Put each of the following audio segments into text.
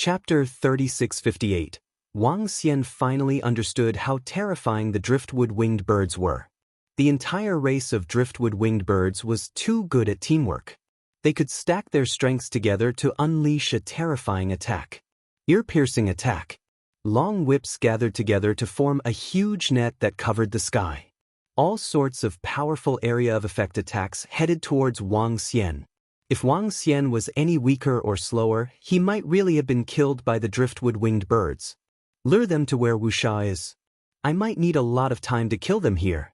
Chapter 3658. Wang Xian finally understood how terrifying the driftwood winged birds were. The entire race of driftwood winged birds was too good at teamwork. They could stack their strengths together to unleash a terrifying attack. Ear-piercing attack. Long whips gathered together to form a huge net that covered the sky. All sorts of powerful area of effect attacks headed towards Wang Xian. If Wang Xian was any weaker or slower, he might really have been killed by the driftwood winged birds. Lure them to where Wuxia is. I might need a lot of time to kill them here.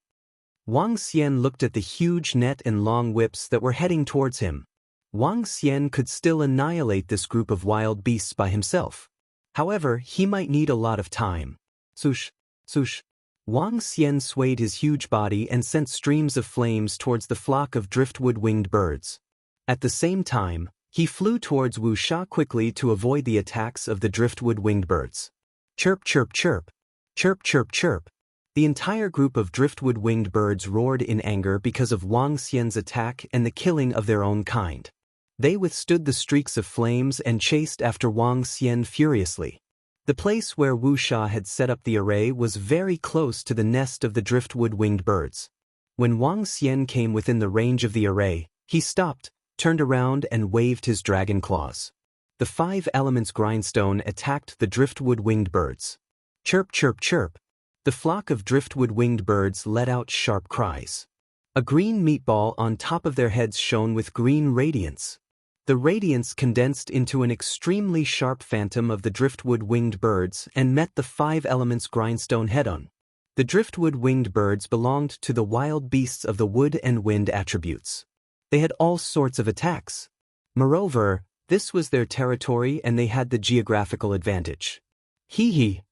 Wang Xian looked at the huge net and long whips that were heading towards him. Wang Xian could still annihilate this group of wild beasts by himself. However, he might need a lot of time. Swoosh, swoosh. Wang Xian swayed his huge body and sent streams of flames towards the flock of driftwood winged birds. At the same time, he flew towards Wuxia quickly to avoid the attacks of the driftwood winged birds. Chirp, chirp, chirp. Chirp, chirp, chirp. The entire group of driftwood winged birds roared in anger because of Wang Xian's attack and the killing of their own kind. They withstood the streaks of flames and chased after Wang Xian furiously. The place where Wuxia had set up the array was very close to the nest of the driftwood winged birds. When Wang Xian came within the range of the array, he stopped, turned around and waved his dragon claws. The 5 elements grindstone attacked the driftwood winged birds. Chirp, chirp, chirp. The flock of driftwood winged birds let out sharp cries. A green meatball on top of their heads shone with green radiance. The radiance condensed into an extremely sharp phantom of the driftwood winged birds and met the 5 elements grindstone head-on. The driftwood winged birds belonged to the wild beasts of the wood and wind attributes. They had all sorts of attacks. Moreover, this was their territory and they had the geographical advantage. Hee hee.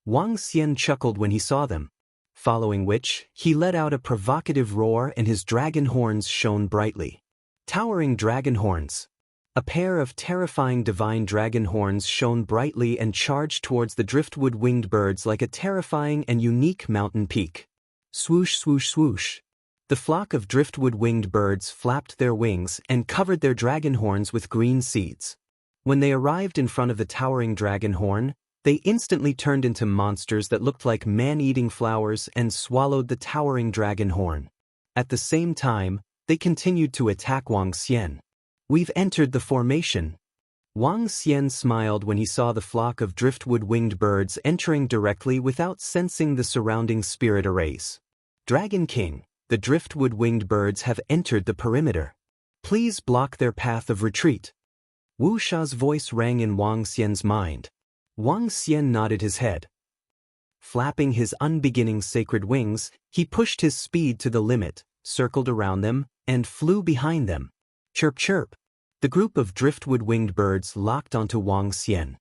Wang Xian chuckled when he saw them. Following which, he let out a provocative roar and his dragon horns shone brightly. Towering dragon horns. A pair of terrifying divine dragon horns shone brightly and charged towards the driftwood winged birds like a terrifying and unique mountain peak. Swoosh, swoosh, swoosh. The flock of driftwood winged birds flapped their wings and covered their dragon horns with green seeds. When they arrived in front of the towering dragon horn, they instantly turned into monsters that looked like man-eating flowers and swallowed the towering dragon horn. At the same time, they continued to attack Wang Xian. We've entered the formation. Wang Xian smiled when he saw the flock of driftwood winged birds entering directly without sensing the surrounding spirit arrays. Dragon King, the driftwood winged birds have entered the perimeter. Please block their path of retreat. Wuxia's voice rang in Wang Xian's mind. Wang Xian nodded his head. Flapping his unbeginning sacred wings, he pushed his speed to the limit, circled around them, and flew behind them. Chirp, chirp. The group of driftwood winged birds locked onto Wang Xian.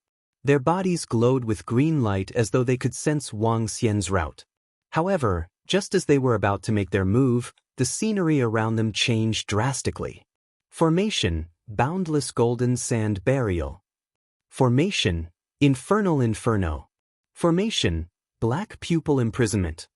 Their bodies glowed with green light as though they could sense Wang Xian's route. However, just as they were about to make their move, the scenery around them changed drastically. Formation, boundless golden sand burial. Formation, infernal inferno. Formation, black pupil imprisonment.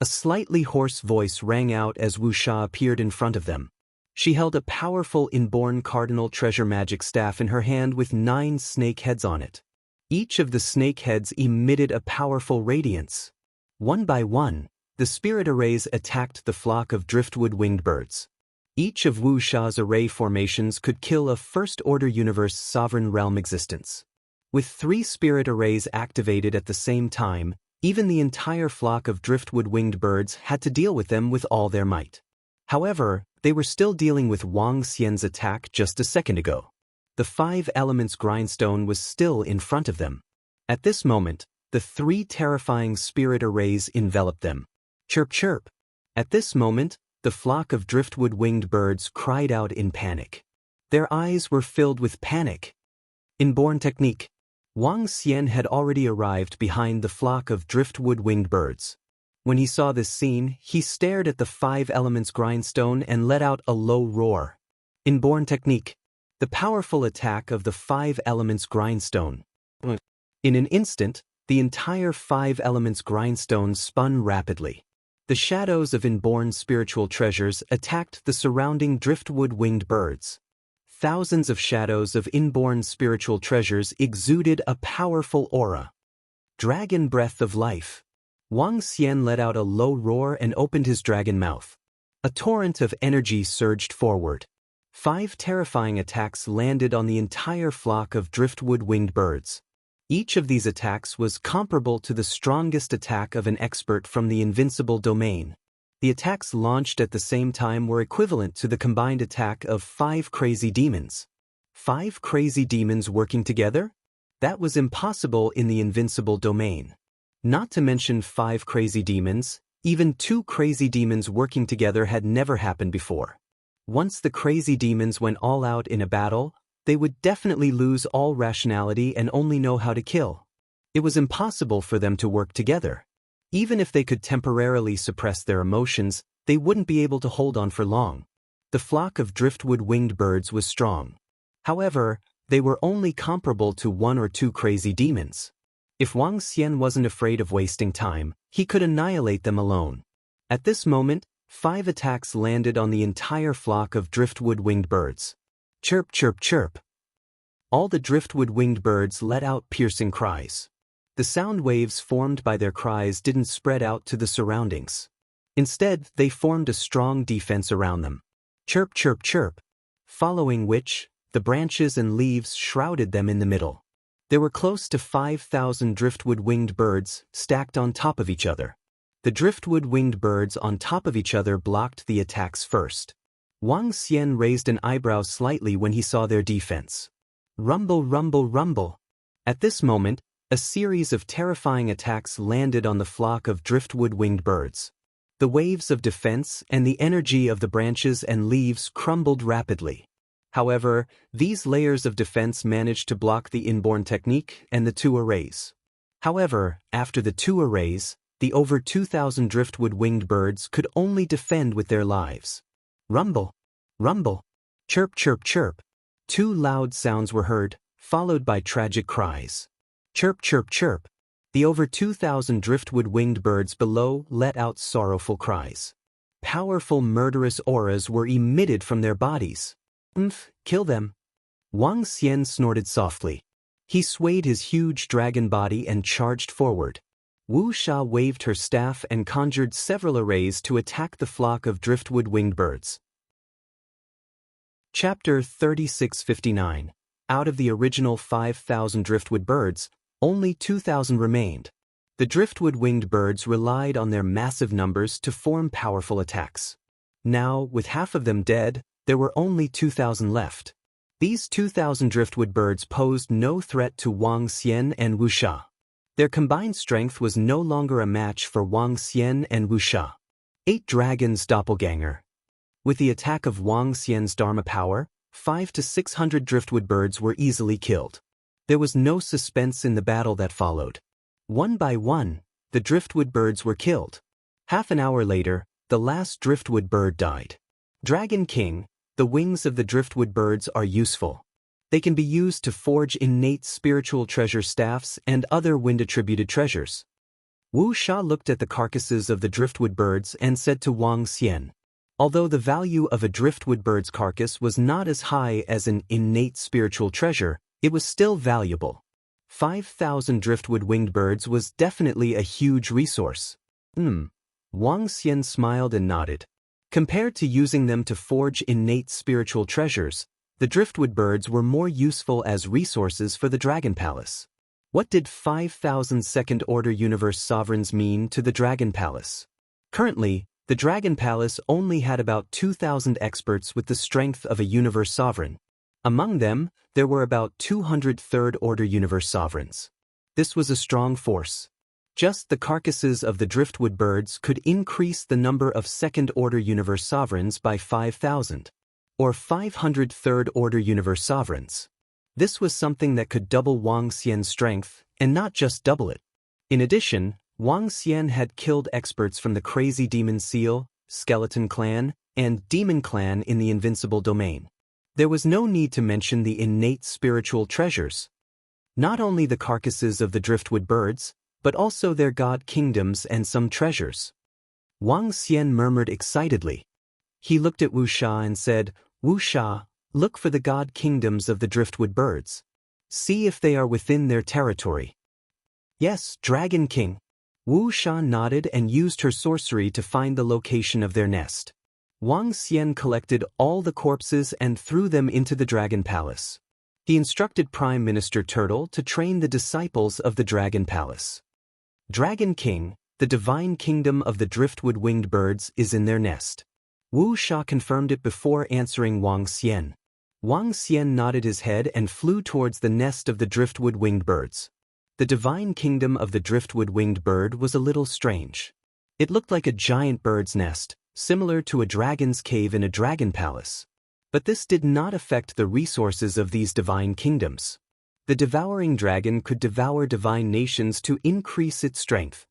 A slightly hoarse voice rang out as Wuxia appeared in front of them. She held a powerful inborn cardinal treasure magic staff in her hand with 9 snake heads on it. Each of the snake heads emitted a powerful radiance. One by one, the spirit arrays attacked the flock of driftwood winged birds. Each of Wuxia's array formations could kill a first-order universe sovereign realm existence. With 3 spirit arrays activated at the same time, even the entire flock of driftwood winged birds had to deal with them with all their might. However, they were still dealing with Wang Xian's attack just a second ago. The 5 elements grindstone was still in front of them. At this moment, the 3 terrifying spirit arrays enveloped them. Chirp, chirp. At this moment, the flock of driftwood winged birds cried out in panic. Their eyes were filled with panic. Inborn technique. Wang Xian had already arrived behind the flock of driftwood winged birds. When he saw this scene, he stared at the 5 elements grindstone and let out a low roar. Inborn technique. The powerful attack of the 5 elements grindstone. In an instant, the entire 5 elements grindstone spun rapidly. The shadows of inborn spiritual treasures attacked the surrounding driftwood winged birds. thousands of shadows of inborn spiritual treasures exuded a powerful aura. Dragon breath of life. Wang Xian let out a low roar and opened his dragon mouth. A torrent of energy surged forward. 5 terrifying attacks landed on the entire flock of driftwood winged birds. Each of these attacks was comparable to the strongest attack of an expert from the Invincible domain. The attacks launched at the same time were equivalent to the combined attack of 5 crazy demons. 5 crazy demons working together? That was impossible in the Invincible domain. Not to mention 5 crazy demons, even 2 crazy demons working together had never happened before. Once the crazy demons went all out in a battle, they would definitely lose all rationality and only know how to kill. It was impossible for them to work together. Even if they could temporarily suppress their emotions, they wouldn't be able to hold on for long. The flock of driftwood winged birds was strong. However, they were only comparable to 1 or 2 crazy demons. If Wang Xian wasn't afraid of wasting time, he could annihilate them alone. At this moment, 5 attacks landed on the entire flock of driftwood winged birds. Chirp, chirp, chirp. All the driftwood winged birds let out piercing cries. The sound waves formed by their cries didn't spread out to the surroundings. Instead, they formed a strong defense around them. Chirp, chirp, chirp. Following which, the branches and leaves shrouded them in the middle. There were close to 5,000 driftwood winged birds stacked on top of each other. The driftwood winged birds on top of each other blocked the attacks first. Wang Xian raised an eyebrow slightly when he saw their defense. Rumble, rumble, rumble. At this moment, a series of terrifying attacks landed on the flock of driftwood winged birds. The waves of defense and the energy of the branches and leaves crumbled rapidly. However, these layers of defense managed to block the inborn technique and the 2 arrays. However, after the 2 arrays, the over 2,000 driftwood winged birds could only defend with their lives. Rumble, rumble, chirp, chirp, chirp. 2 loud sounds were heard, followed by tragic cries. Chirp, chirp, chirp. The over 2,000 driftwood winged birds below let out sorrowful cries. Powerful murderous auras were emitted from their bodies. Kill them. Wang Xian snorted softly. He swayed his huge dragon body and charged forward. Wu Sha waved her staff and conjured several arrays to attack the flock of driftwood winged birds. Chapter 3659. Out of the original 5,000 driftwood birds, only 2,000 remained. The driftwood winged birds relied on their massive numbers to form powerful attacks. Now, with half of them dead, there were only 2,000 left. These 2,000 driftwood birds posed no threat to Wang Xian and Wu Sha. Their combined strength was no longer a match for Wang Xian and Wu Sha. 8 Dragons Doppelganger. With the attack of Wang Xian's Dharma power, 500 to 600 driftwood birds were easily killed. There was no suspense in the battle that followed. One by one, the driftwood birds were killed. Half an hour later, the last driftwood bird died. Dragon King, the wings of the driftwood birds are useful. They can be used to forge innate spiritual treasure staffs and other wind-attributed treasures. Wu Sha looked at the carcasses of the driftwood birds and said to Wang Xian, although the value of a driftwood bird's carcass was not as high as an innate spiritual treasure, it was still valuable. 5,000 driftwood winged birds was definitely a huge resource. Wang Xian smiled and nodded. Compared to using them to forge innate spiritual treasures, the driftwood birds were more useful as resources for the Dragon Palace. What did 5,000 second-order universe sovereigns mean to the Dragon Palace? Currently, the Dragon Palace only had about 2,000 experts with the strength of a universe sovereign. Among them, there were about 200 third-order universe sovereigns. This was a strong force. Just the carcasses of the driftwood birds could increase the number of second-order universe sovereigns by 5,000, or 500 third-order universe sovereigns. This was something that could double Wang Xian's strength, and not just double it. In addition, Wang Xian had killed experts from the Crazy Demon Seal, Skeleton Clan, and Demon Clan in the Invincible domain. There was no need to mention the innate spiritual treasures. Not only the carcasses of the driftwood birds, but also their god kingdoms and some treasures. Wang Xian murmured excitedly. He looked at Wu Sha and said, Wu Sha, Look for the god kingdoms of the driftwood birds. See if they are within their territory. Yes, Dragon King. Wu Sha nodded and used her sorcery to find the location of their nest. Wang Xian collected all the corpses and threw them into the Dragon Palace. He instructed Prime Minister Turtle to train the disciples of the Dragon Palace. Dragon King, the divine kingdom of the driftwood winged birds, is in their nest. Wu Sha confirmed it before answering Wang Xian. Wang Xian nodded his head and flew towards the nest of the driftwood winged birds. The divine kingdom of the driftwood winged bird was a little strange. It looked like a giant bird's nest, similar to a dragon's cave in a dragon palace. But this did not affect the resources of these divine kingdoms. The devouring dragon could devour divine nations to increase its strength.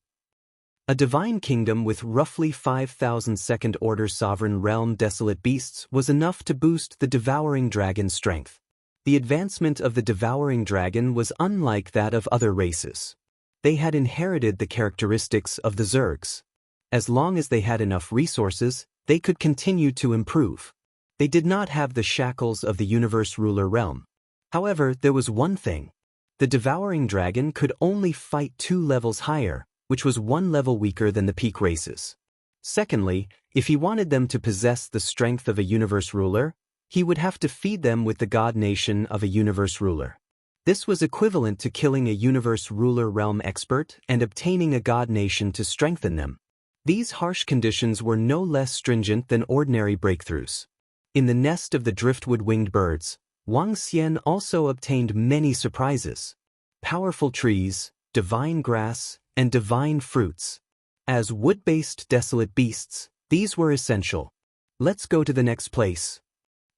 A divine kingdom with roughly 5,000 second-order sovereign realm desolate beasts was enough to boost the devouring dragon's strength. The advancement of the devouring dragon was unlike that of other races. They had inherited the characteristics of the Zergs. As long as they had enough resources, they could continue to improve. They did not have the shackles of the universe ruler realm. However, there was one thing. The devouring dragon could only fight 2 levels higher, which was 1 level weaker than the peak races. Secondly, if he wanted them to possess the strength of a universe ruler, he would have to feed them with the god nation of a universe ruler. This was equivalent to killing a universe ruler realm expert and obtaining a god nation to strengthen them. These harsh conditions were no less stringent than ordinary breakthroughs. In the nest of the driftwood winged birds, Wang Xian also obtained many surprises. Powerful trees, divine grass, and divine fruits. As wood-based desolate beasts, these were essential. Let's go to the next place,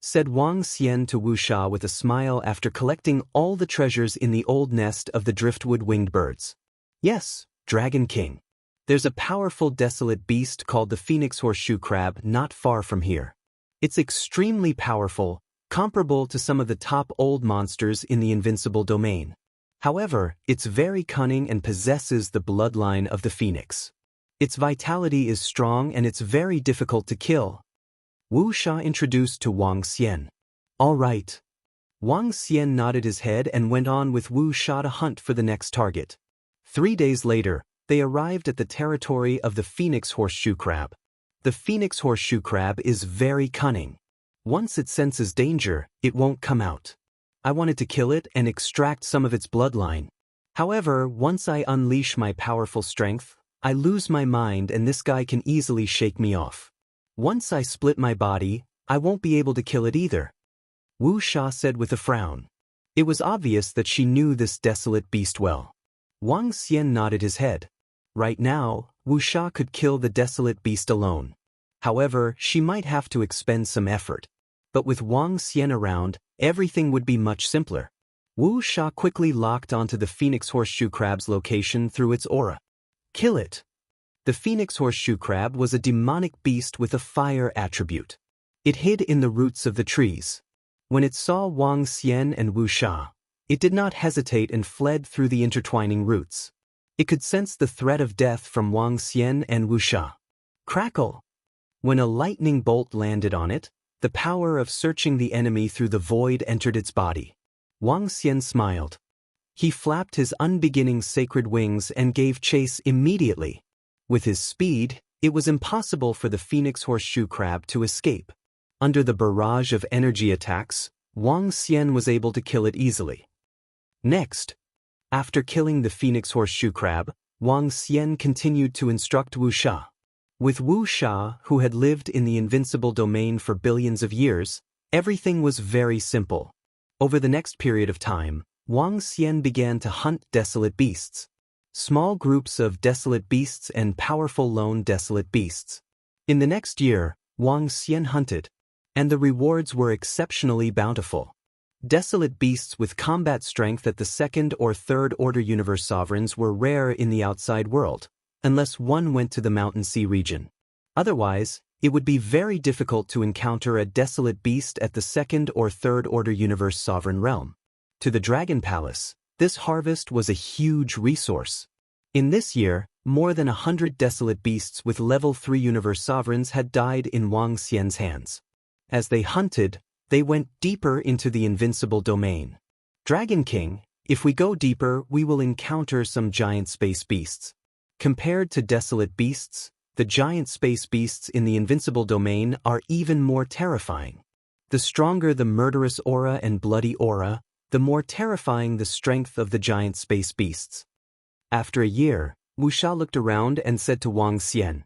said Wang Xian to Wu Sha with a smile after collecting all the treasures in the old nest of the driftwood winged birds. Yes, Dragon King. There's a powerful desolate beast called the Phoenix Horseshoe Crab not far from here. It's extremely powerful, comparable to some of the top old monsters in the Invincible domain. However, it's very cunning and possesses the bloodline of the phoenix. Its vitality is strong and it's very difficult to kill. Wu Sha introduced to Wang Xian. All right. Wang Xian nodded his head and went on with Wu Sha to hunt for the next target. 3 days later, they arrived at the territory of the Phoenix Horseshoe Crab. The Phoenix Horseshoe Crab is very cunning. Once it senses danger, it won't come out. I wanted to kill it and extract some of its bloodline. However, once I unleash my powerful strength, I lose my mind and this guy can easily shake me off. Once I split my body, I won't be able to kill it either. Wu Sha said with a frown. It was obvious that she knew this desolate beast well. Wang Xian nodded his head. Right now, Wu Sha could kill the desolate beast alone. However, she might have to expend some effort. But with Wang Xian around, everything would be much simpler. Wu Sha quickly locked onto the Phoenix Horseshoe Crab's location through its aura. Kill it! The Phoenix Horseshoe Crab was a demonic beast with a fire attribute. It hid in the roots of the trees. When it saw Wang Xian and Wu Sha, it did not hesitate and fled through the intertwining roots. It could sense the threat of death from Wang Xian and Wu Sha. Crackle! When a lightning bolt landed on it, the power of searching the enemy through the void entered its body. Wang Xian smiled. He flapped his unbeginning sacred wings and gave chase immediately. With his speed, it was impossible for the Phoenix Horseshoe Crab to escape. Under the barrage of energy attacks, Wang Xian was able to kill it easily. Next, after killing the Phoenix Horseshoe Crab, Wang Xian continued to instruct Wu Sha. With Wu Sha, who had lived in the Invincible domain for billions of years, everything was very simple. Over the next period of time, Wang Xian began to hunt desolate beasts. Small groups of desolate beasts and powerful lone desolate beasts. In the next year, Wang Xian hunted, and the rewards were exceptionally bountiful. Desolate beasts with combat strength at the 2nd or 3rd order universe sovereigns were rare in the outside world, unless one went to the Mountain Sea region. Otherwise, it would be very difficult to encounter a desolate beast at the 2nd or 3rd order universe sovereign realm. To the Dragon Palace, this harvest was a huge resource. In this year, more than 100 desolate beasts with level 3 universe sovereigns had died in Wang Xian's hands. As they hunted, They went deeper into the invincible domain. Dragon King, if we go deeper, we will encounter some giant space beasts. Compared to desolate beasts, the giant space beasts in the invincible domain are even more terrifying. The stronger the murderous aura and bloody aura, the more terrifying the strength of the giant space beasts. After a year, Wu Sha looked around and said to Wang Xian.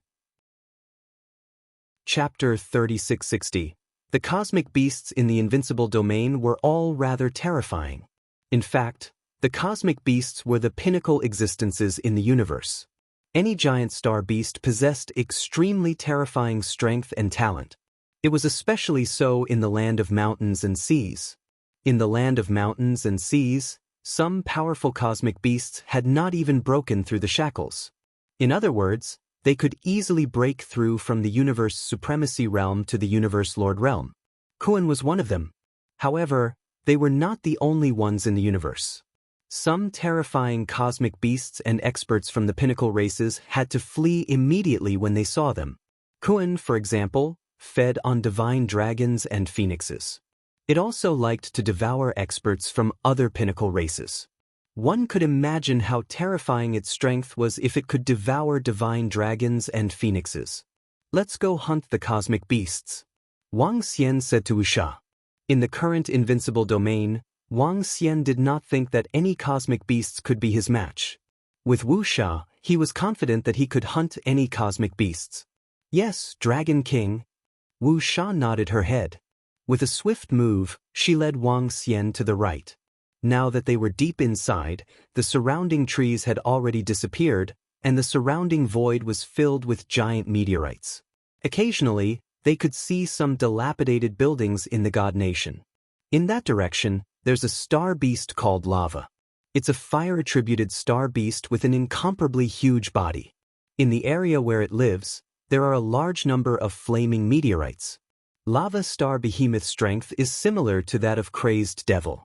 Chapter 3660. The cosmic beasts in the invincible domain were all rather terrifying. In fact, the cosmic beasts were the pinnacle existences in the universe. Any giant star beast possessed extremely terrifying strength and talent. It was especially so in the land of mountains and seas. In the land of mountains and seas, some powerful cosmic beasts had not even broken through the shackles. In other words, they could easily break through from the universe supremacy realm to the universe lord realm. Kuan was one of them. However, they were not the only ones in the universe. Some terrifying cosmic beasts and experts from the pinnacle races had to flee immediately when they saw them. Kuan, for example, fed on divine dragons and phoenixes. It also liked to devour experts from other pinnacle races. One could imagine how terrifying its strength was if it could devour divine dragons and phoenixes. Let's go hunt the cosmic beasts. Wang Xian said to Wu Sha. In the current invincible domain, Wang Xian did not think that any cosmic beasts could be his match. With Wu Sha, he was confident that he could hunt any cosmic beasts. Yes, Dragon King. Wu Sha nodded her head. With a swift move, she led Wang Xian to the right. Now that they were deep inside, the surrounding trees had already disappeared, and the surrounding void was filled with giant meteorites. Occasionally, they could see some dilapidated buildings in the God Nation. In that direction, there's a star beast called Lava. It's a fire-attributed star beast with an incomparably huge body. In the area where it lives, there are a large number of flaming meteorites. Lava star behemoth strength is similar to that of crazed devil.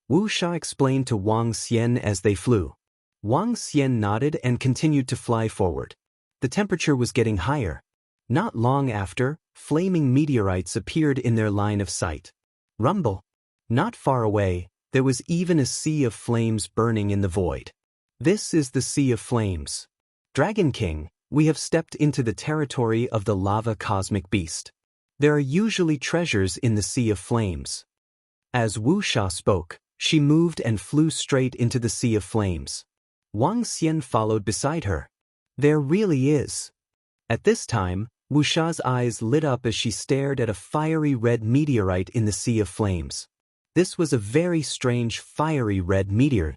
Wu Sha explained to Wang Xian as they flew. Wang Xian nodded and continued to fly forward. The temperature was getting higher. Not long after, flaming meteorites appeared in their line of sight. Rumble. Not far away, there was even a sea of flames burning in the void. This is the Sea of Flames. Dragon King, we have stepped into the territory of the lava cosmic beast. There are usually treasures in the Sea of Flames. As Wu Sha spoke, she moved and flew straight into the Sea of Flames. Wang Xian followed beside her. There really is. At this time, Wu Sha's eyes lit up as she stared at a fiery red meteorite in the Sea of Flames. This was a very strange fiery red meteor.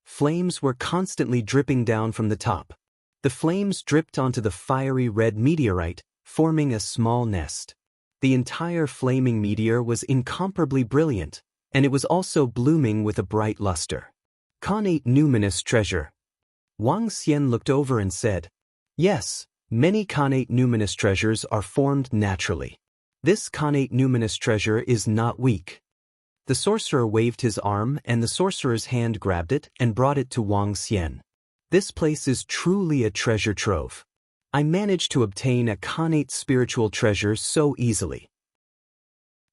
Flames were constantly dripping down from the top. The flames dripped onto the fiery red meteorite, forming a small nest. The entire flaming meteor was incomparably brilliant, and it was also blooming with a bright luster. Connate numinous treasure. Wang Xian looked over and said, Yes, many connate numinous treasures are formed naturally. This connate numinous treasure is not weak. The sorcerer waved his arm and the sorcerer's hand grabbed it and brought it to Wang Xian. This place is truly a treasure trove. I managed to obtain a connate spiritual treasure so easily.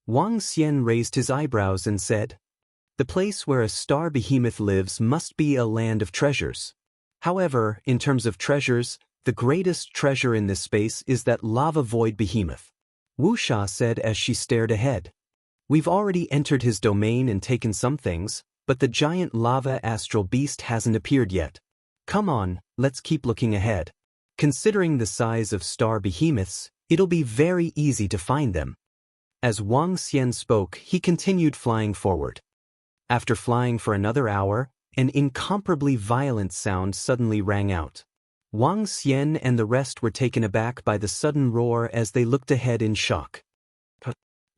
Wang Xian raised his eyebrows and said, The place where a star behemoth lives must be a land of treasures. However, in terms of treasures, the greatest treasure in this space is that lava void behemoth. Wu Sha said as she stared ahead. We've already entered his domain and taken some things, but the giant lava astral beast hasn't appeared yet. Come on, let's keep looking ahead. Considering the size of star behemoths, it'll be very easy to find them. As Wang Xian spoke, he continued flying forward. After flying for another hour, an incomparably violent sound suddenly rang out. Wang Xian and the rest were taken aback by the sudden roar as they looked ahead in shock.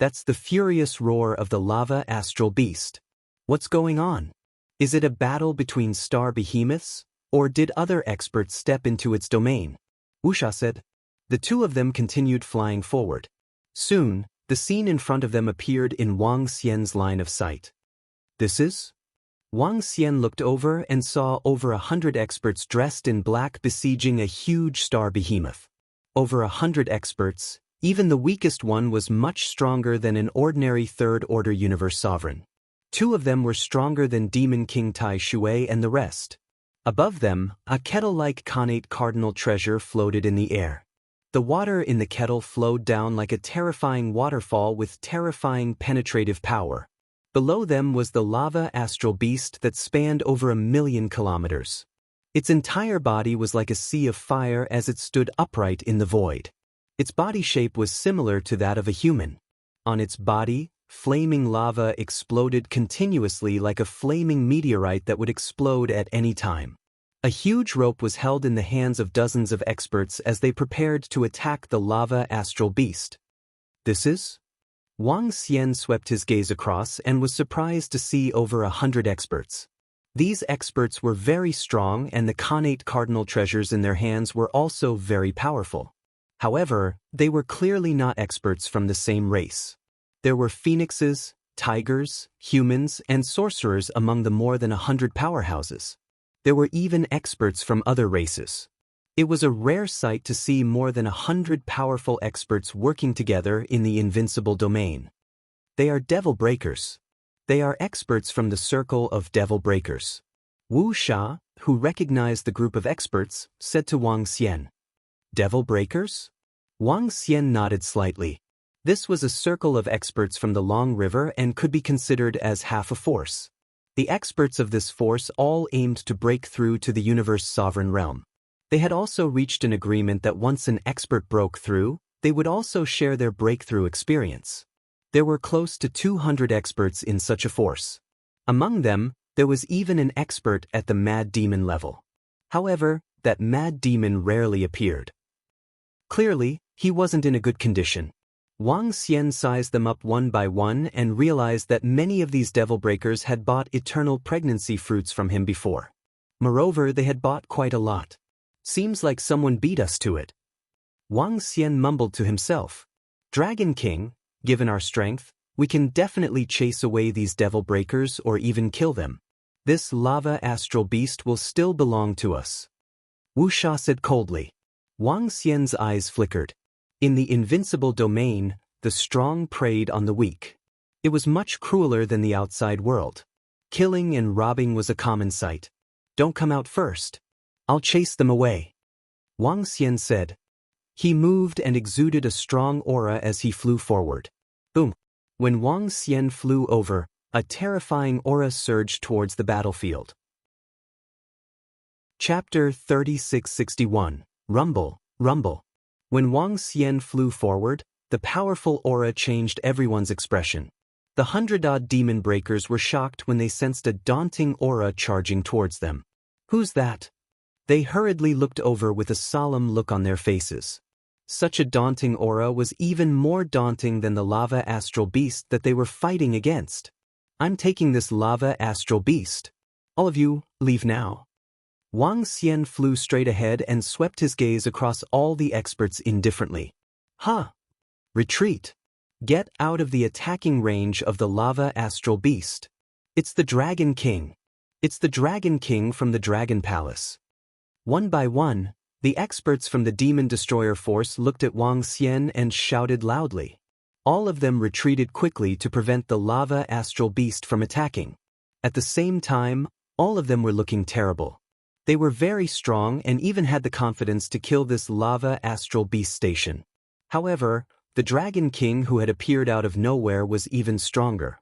That's the furious roar of the lava astral beast. What's going on? Is it a battle between star behemoths, or did other experts step into its domain? Wu Sha said. The two of them continued flying forward. Soon, the scene in front of them appeared in Wang Xian's line of sight. This is? Wang Xian looked over and saw over 100 experts dressed in black besieging a huge star behemoth. Over 100 experts, Even the weakest one was much stronger than an ordinary third-order universe sovereign. Two of them were stronger than Demon King Tai Shui and the rest. Above them, a kettle-like connate cardinal treasure floated in the air. The water in the kettle flowed down like a terrifying waterfall with terrifying penetrative power. Below them was the lava astral beast that spanned over 1,000,000 kilometers. Its entire body was like a sea of fire as it stood upright in the void. Its body shape was similar to that of a human. On its body, flaming lava exploded continuously like a flaming meteorite that would explode at any time. A huge rope was held in the hands of dozens of experts as they prepared to attack the lava astral beast. This is? Wang Xian swept his gaze across and was surprised to see over 100 experts. These experts were very strong and the connate cardinal treasures in their hands were also very powerful. However, they were clearly not experts from the same race. There were phoenixes, tigers, humans, and sorcerers among the more than 100 powerhouses. There were even experts from other races. It was a rare sight to see more than 100 powerful experts working together in the Invincible domain. They are devil breakers. They are experts from the circle of devil breakers. Wu Sha, who recognized the group of experts, said to Wang Xian, "Devil breakers?" Wang Xian nodded slightly. This was a circle of experts from the Long River and could be considered as half a force. The experts of this force all aimed to break through to the universe's sovereign realm. They had also reached an agreement that once an expert broke through, they would also share their breakthrough experience. There were close to 200 experts in such a force. Among them, there was even an expert at the Mad Demon level. However, that Mad Demon rarely appeared. Clearly, he wasn't in a good condition. Wang Xian sized them up one by one and realized that many of these devil breakers had bought eternal pregnancy fruits from him before. Moreover, they had bought quite a lot. Seems like someone beat us to it. Wang Xian mumbled to himself. Dragon King, given our strength, we can definitely chase away these devil breakers or even kill them. This lava astral beast will still belong to us. Wu Sha said coldly. Wang Xian's eyes flickered. In the Invincible domain, the strong preyed on the weak. It was much crueler than the outside world. Killing and robbing was a common sight. Don't come out first. I'll chase them away. Wang Xian said. He moved and exuded a strong aura as he flew forward. Boom. When Wang Xian flew over, a terrifying aura surged towards the battlefield. Chapter 3661. Rumble, Rumble. When Wang Xian flew forward, the powerful aura changed everyone's expression. The 100-odd demon breakers were shocked when they sensed a daunting aura charging towards them. Who's that? They hurriedly looked over with a solemn look on their faces. Such a daunting aura was even more daunting than the lava astral beast that they were fighting against. I'm taking this lava astral beast. All of you, leave now. Wang Xian flew straight ahead and swept his gaze across all the experts indifferently. Retreat. Get out of the attacking range of the lava astral beast. It's the Dragon King. It's the Dragon King from the Dragon Palace. One by one, the experts from the Demon Destroyer force looked at Wang Xian and shouted loudly. All of them retreated quickly to prevent the lava astral beast from attacking. At the same time, all of them were looking terrible. They were very strong and even had the confidence to kill this lava astral beast station. However, the Dragon King who had appeared out of nowhere was even stronger.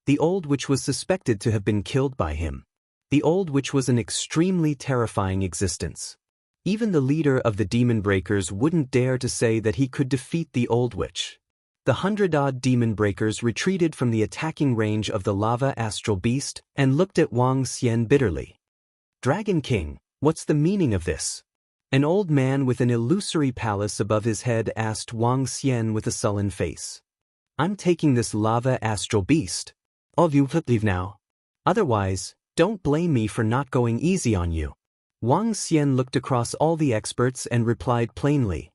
The Old Witch was suspected to have been killed by him. The Old Witch was an extremely terrifying existence. Even the leader of the Demon Breakers wouldn't dare to say that he could defeat the Old Witch. The 100-odd Demon Breakers retreated from the attacking range of the lava astral beast and looked at Wang Xian bitterly. Dragon King, what's the meaning of this? An old man with an illusory palace above his head asked Wang Xian with a sullen face. I'm taking this lava astral beast. All of you leave now. Otherwise, don't blame me for not going easy on you. Wang Xian looked across all the experts and replied plainly.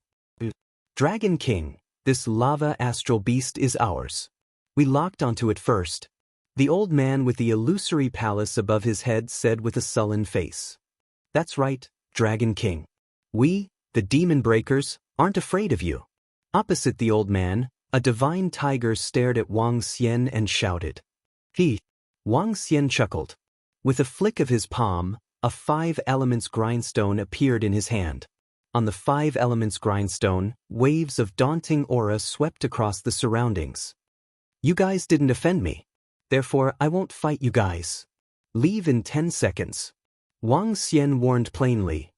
Dragon King, this lava astral beast is ours. We locked onto it first. The old man with the illusory palace above his head said with a sullen face. That's right, Dragon King. We, the Demon Breakers, aren't afraid of you. Opposite the old man, a divine tiger stared at Wang Xian and shouted. He. Wang Xian chuckled. With a flick of his palm, a 5 elements grindstone appeared in his hand. On the 5 elements grindstone, waves of daunting aura swept across the surroundings. You guys didn't offend me. Therefore, I won't fight you guys. Leave in 10 seconds. Wang Xian warned plainly.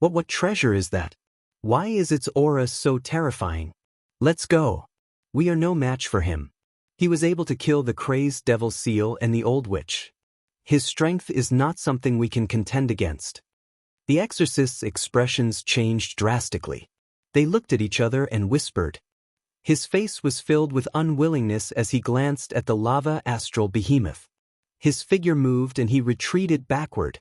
What treasure is that? Why is its aura so terrifying? Let's go. We are no match for him. He was able to kill the crazed devil seal and the old witch. His strength is not something we can contend against. The exorcist's expressions changed drastically. They looked at each other and whispered. His face was filled with unwillingness as he glanced at the lava astral behemoth. His figure moved and he retreated backward.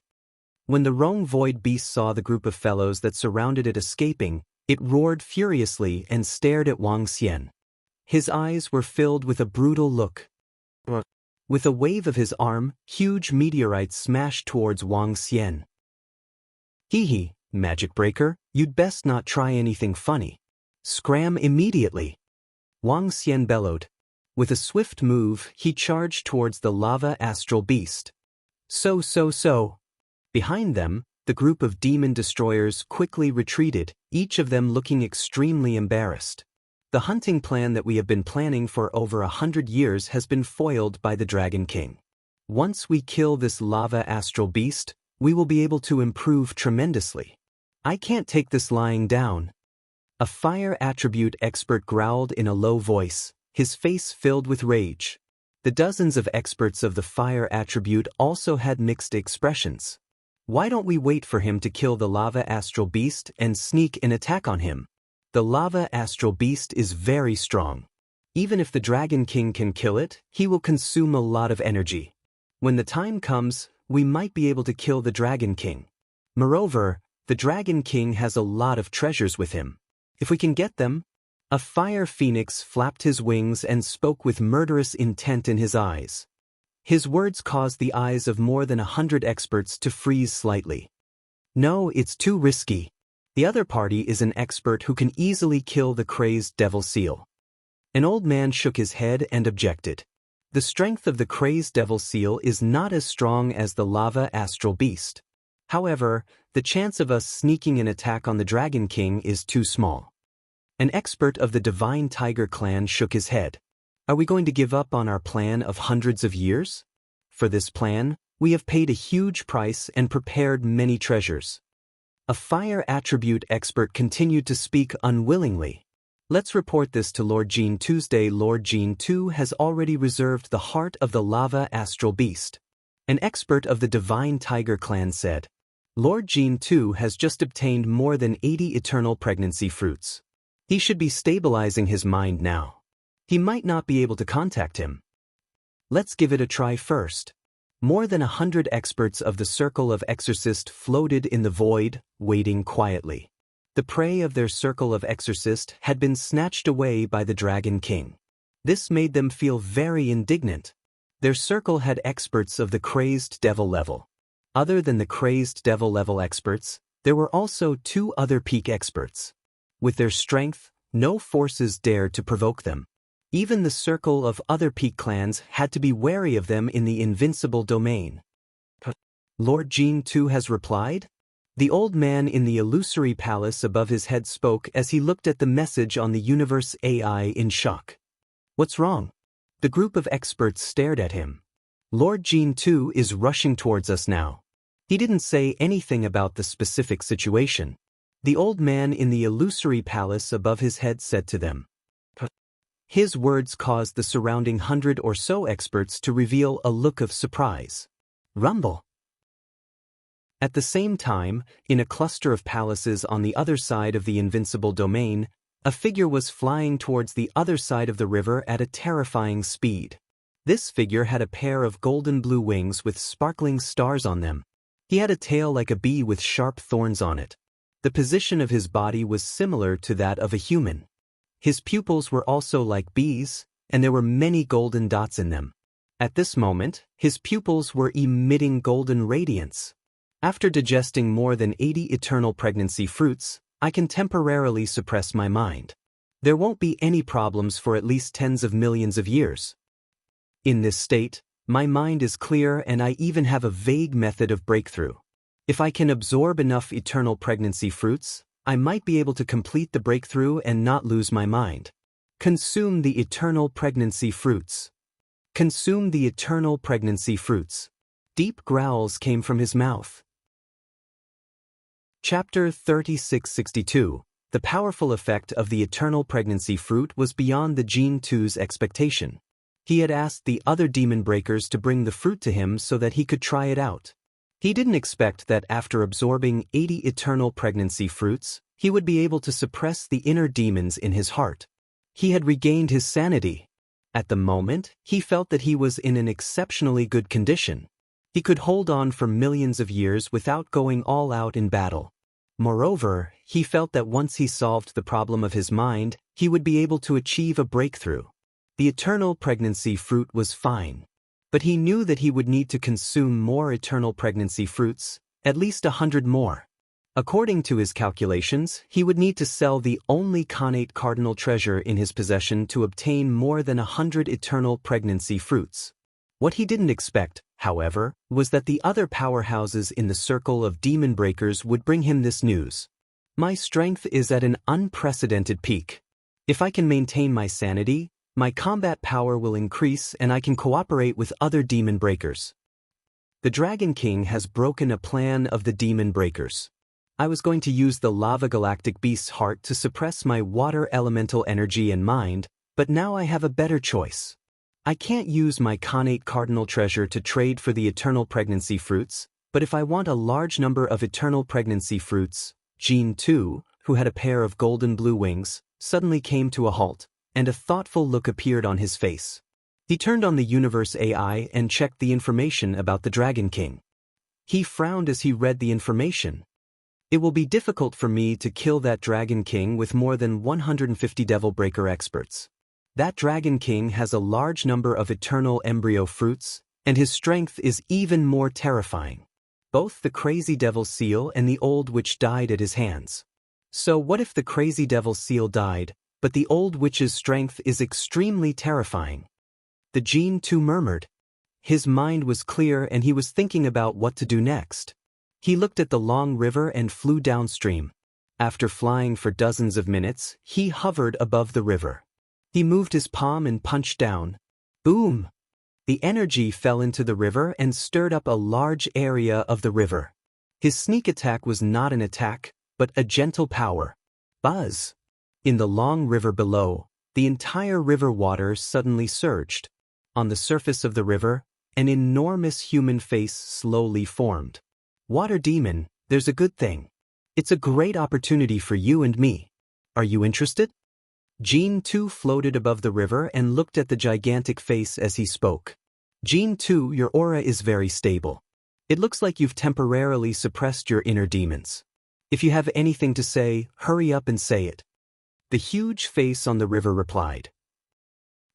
When the Rong Void Beast saw the group of fellows that surrounded it escaping, it roared furiously and stared at Wang Xian. His eyes were filled with a brutal look. With a wave of his arm, huge meteorites smashed towards Wang Xian. Hee, Magic Breaker, you'd best not try anything funny. Scram immediately. Wang Xian bellowed. With a swift move, he charged towards the lava astral beast. So. Behind them, the group of demon destroyers quickly retreated, each of them looking extremely embarrassed. The hunting plan that we have been planning for over 100 years has been foiled by the Dragon King. Once we kill this lava astral beast, we will be able to improve tremendously. I can't take this lying down. A fire attribute expert growled in a low voice, his face filled with rage. The dozens of experts of the fire attribute also had mixed expressions. Why don't we wait for him to kill the lava astral beast and sneak an attack on him? The lava astral beast is very strong. Even if the Dragon King can kill it, he will consume a lot of energy. When the time comes, we might be able to kill the Dragon King. Moreover, the Dragon King has a lot of treasures with him. If we can get them. A fire phoenix flapped his wings and spoke with murderous intent in his eyes. His words caused the eyes of more than 100 experts to freeze slightly. No, it's too risky. The other party is an expert who can easily kill the crazed devil seal. An old man shook his head and objected. The strength of the crazed devil seal is not as strong as the lava astral beast. However, the chance of us sneaking an attack on the Dragon King is too small. An expert of the Divine Tiger clan shook his head. Are we going to give up on our plan of hundreds of years? For this plan, we have paid a huge price and prepared many treasures. A fire attribute expert continued to speak unwillingly. Let's report this to Lord Jean Tuesday. Lord Jean Tu has already reserved the heart of the lava astral beast. An expert of the Divine Tiger clan said. Lord Jean Tu has just obtained more than 80 eternal pregnancy fruits. He should be stabilizing his mind now. He might not be able to contact him. Let's give it a try first. More than 100 experts of the Circle of Exorcist floated in the void, waiting quietly. The prey of their Circle of Exorcist had been snatched away by the Dragon King. This made them feel very indignant. Their circle had experts of the crazed devil level. Other than the crazed devil level experts, there were also 2 other peak experts. With their strength, no forces dared to provoke them. Even the circle of other peak clans had to be wary of them in the Invincible domain. Lord Jean Tu has replied? The old man in the illusory palace above his head spoke as he looked at the message on the universe AI in shock. What's wrong? The group of experts stared at him. Lord Jean Tu is rushing towards us now. He didn't say anything about the specific situation. The old man in the illusory palace above his head said to them. His words caused the surrounding 100 or so experts to reveal a look of surprise. Rumble. At the same time, in a cluster of palaces on the other side of the Invincible domain, a figure was flying towards the other side of the river at a terrifying speed. This figure had a pair of golden blue wings with sparkling stars on them. He had a tail like a bee with sharp thorns on it. The position of his body was similar to that of a human. His pupils were also like bees, and there were many golden dots in them. At this moment, his pupils were emitting golden radiance. After digesting more than 80 eternal pregnancy fruits, I can temporarily suppress my mind. There won't be any problems for at least tens of millions of years. In this state, my mind is clear and I even have a vague method of breakthrough. If I can absorb enough eternal pregnancy fruits, I might be able to complete the breakthrough and not lose my mind. Consume the eternal pregnancy fruits. Consume the eternal pregnancy fruits. Deep growls came from his mouth. Chapter 3662. The powerful effect of the eternal pregnancy fruit was beyond the Gene 2's expectation. He had asked the other demon breakers to bring the fruit to him so that he could try it out. He didn't expect that after absorbing 80 eternal pregnancy fruits, he would be able to suppress the inner demons in his heart. He had regained his sanity. At the moment, he felt that he was in an exceptionally good condition. He could hold on for millions of years without going all out in battle. Moreover, he felt that once he solved the problem of his mind, he would be able to achieve a breakthrough. The eternal pregnancy fruit was fine. But he knew that he would need to consume more eternal pregnancy fruits, at least 100 more. According to his calculations, he would need to sell the only connate cardinal treasure in his possession to obtain more than 100 eternal pregnancy fruits. What he didn't expect, however, was that the other powerhouses in the circle of demon breakers would bring him this news. My strength is at an unprecedented peak. If I can maintain my sanity, my combat power will increase and I can cooperate with other demon breakers. The Dragon King has broken a plan of the demon breakers. I was going to use the Lava Galactic Beast's heart to suppress my water elemental energy and mind, but now I have a better choice. I can't use my connate cardinal treasure to trade for the eternal pregnancy fruits, but if I want a large number of eternal pregnancy fruits, Gene 2, who had a pair of golden blue wings, suddenly came to a halt, and a thoughtful look appeared on his face. He turned on the universe AI and checked the information about the Dragon King. He frowned as he read the information. It will be difficult for me to kill that Dragon King with more than 150 Devil Breaker experts. That Dragon King has a large number of eternal embryo fruits, and his strength is even more terrifying. Both the Crazy Devil Seal and the Old Witch died at his hands. So what if the Crazy Devil Seal died, but the Old Witch's strength is extremely terrifying? The Gene 2 murmured. His mind was clear and he was thinking about what to do next. He looked at the long river and flew downstream. After flying for dozens of minutes, he hovered above the river. He moved his palm and punched down. Boom! The energy fell into the river and stirred up a large area of the river. His sneak attack was not an attack, but a gentle power. Buzz! In the long river below, the entire river water suddenly surged. On the surface of the river, an enormous human face slowly formed. Water Demon, there's a good thing. It's a great opportunity for you and me. Are you interested? Gene 2 floated above the river and looked at the gigantic face as he spoke. Gene 2, your aura is very stable. It looks like you've temporarily suppressed your inner demons. If you have anything to say, hurry up and say it. The huge face on the river replied.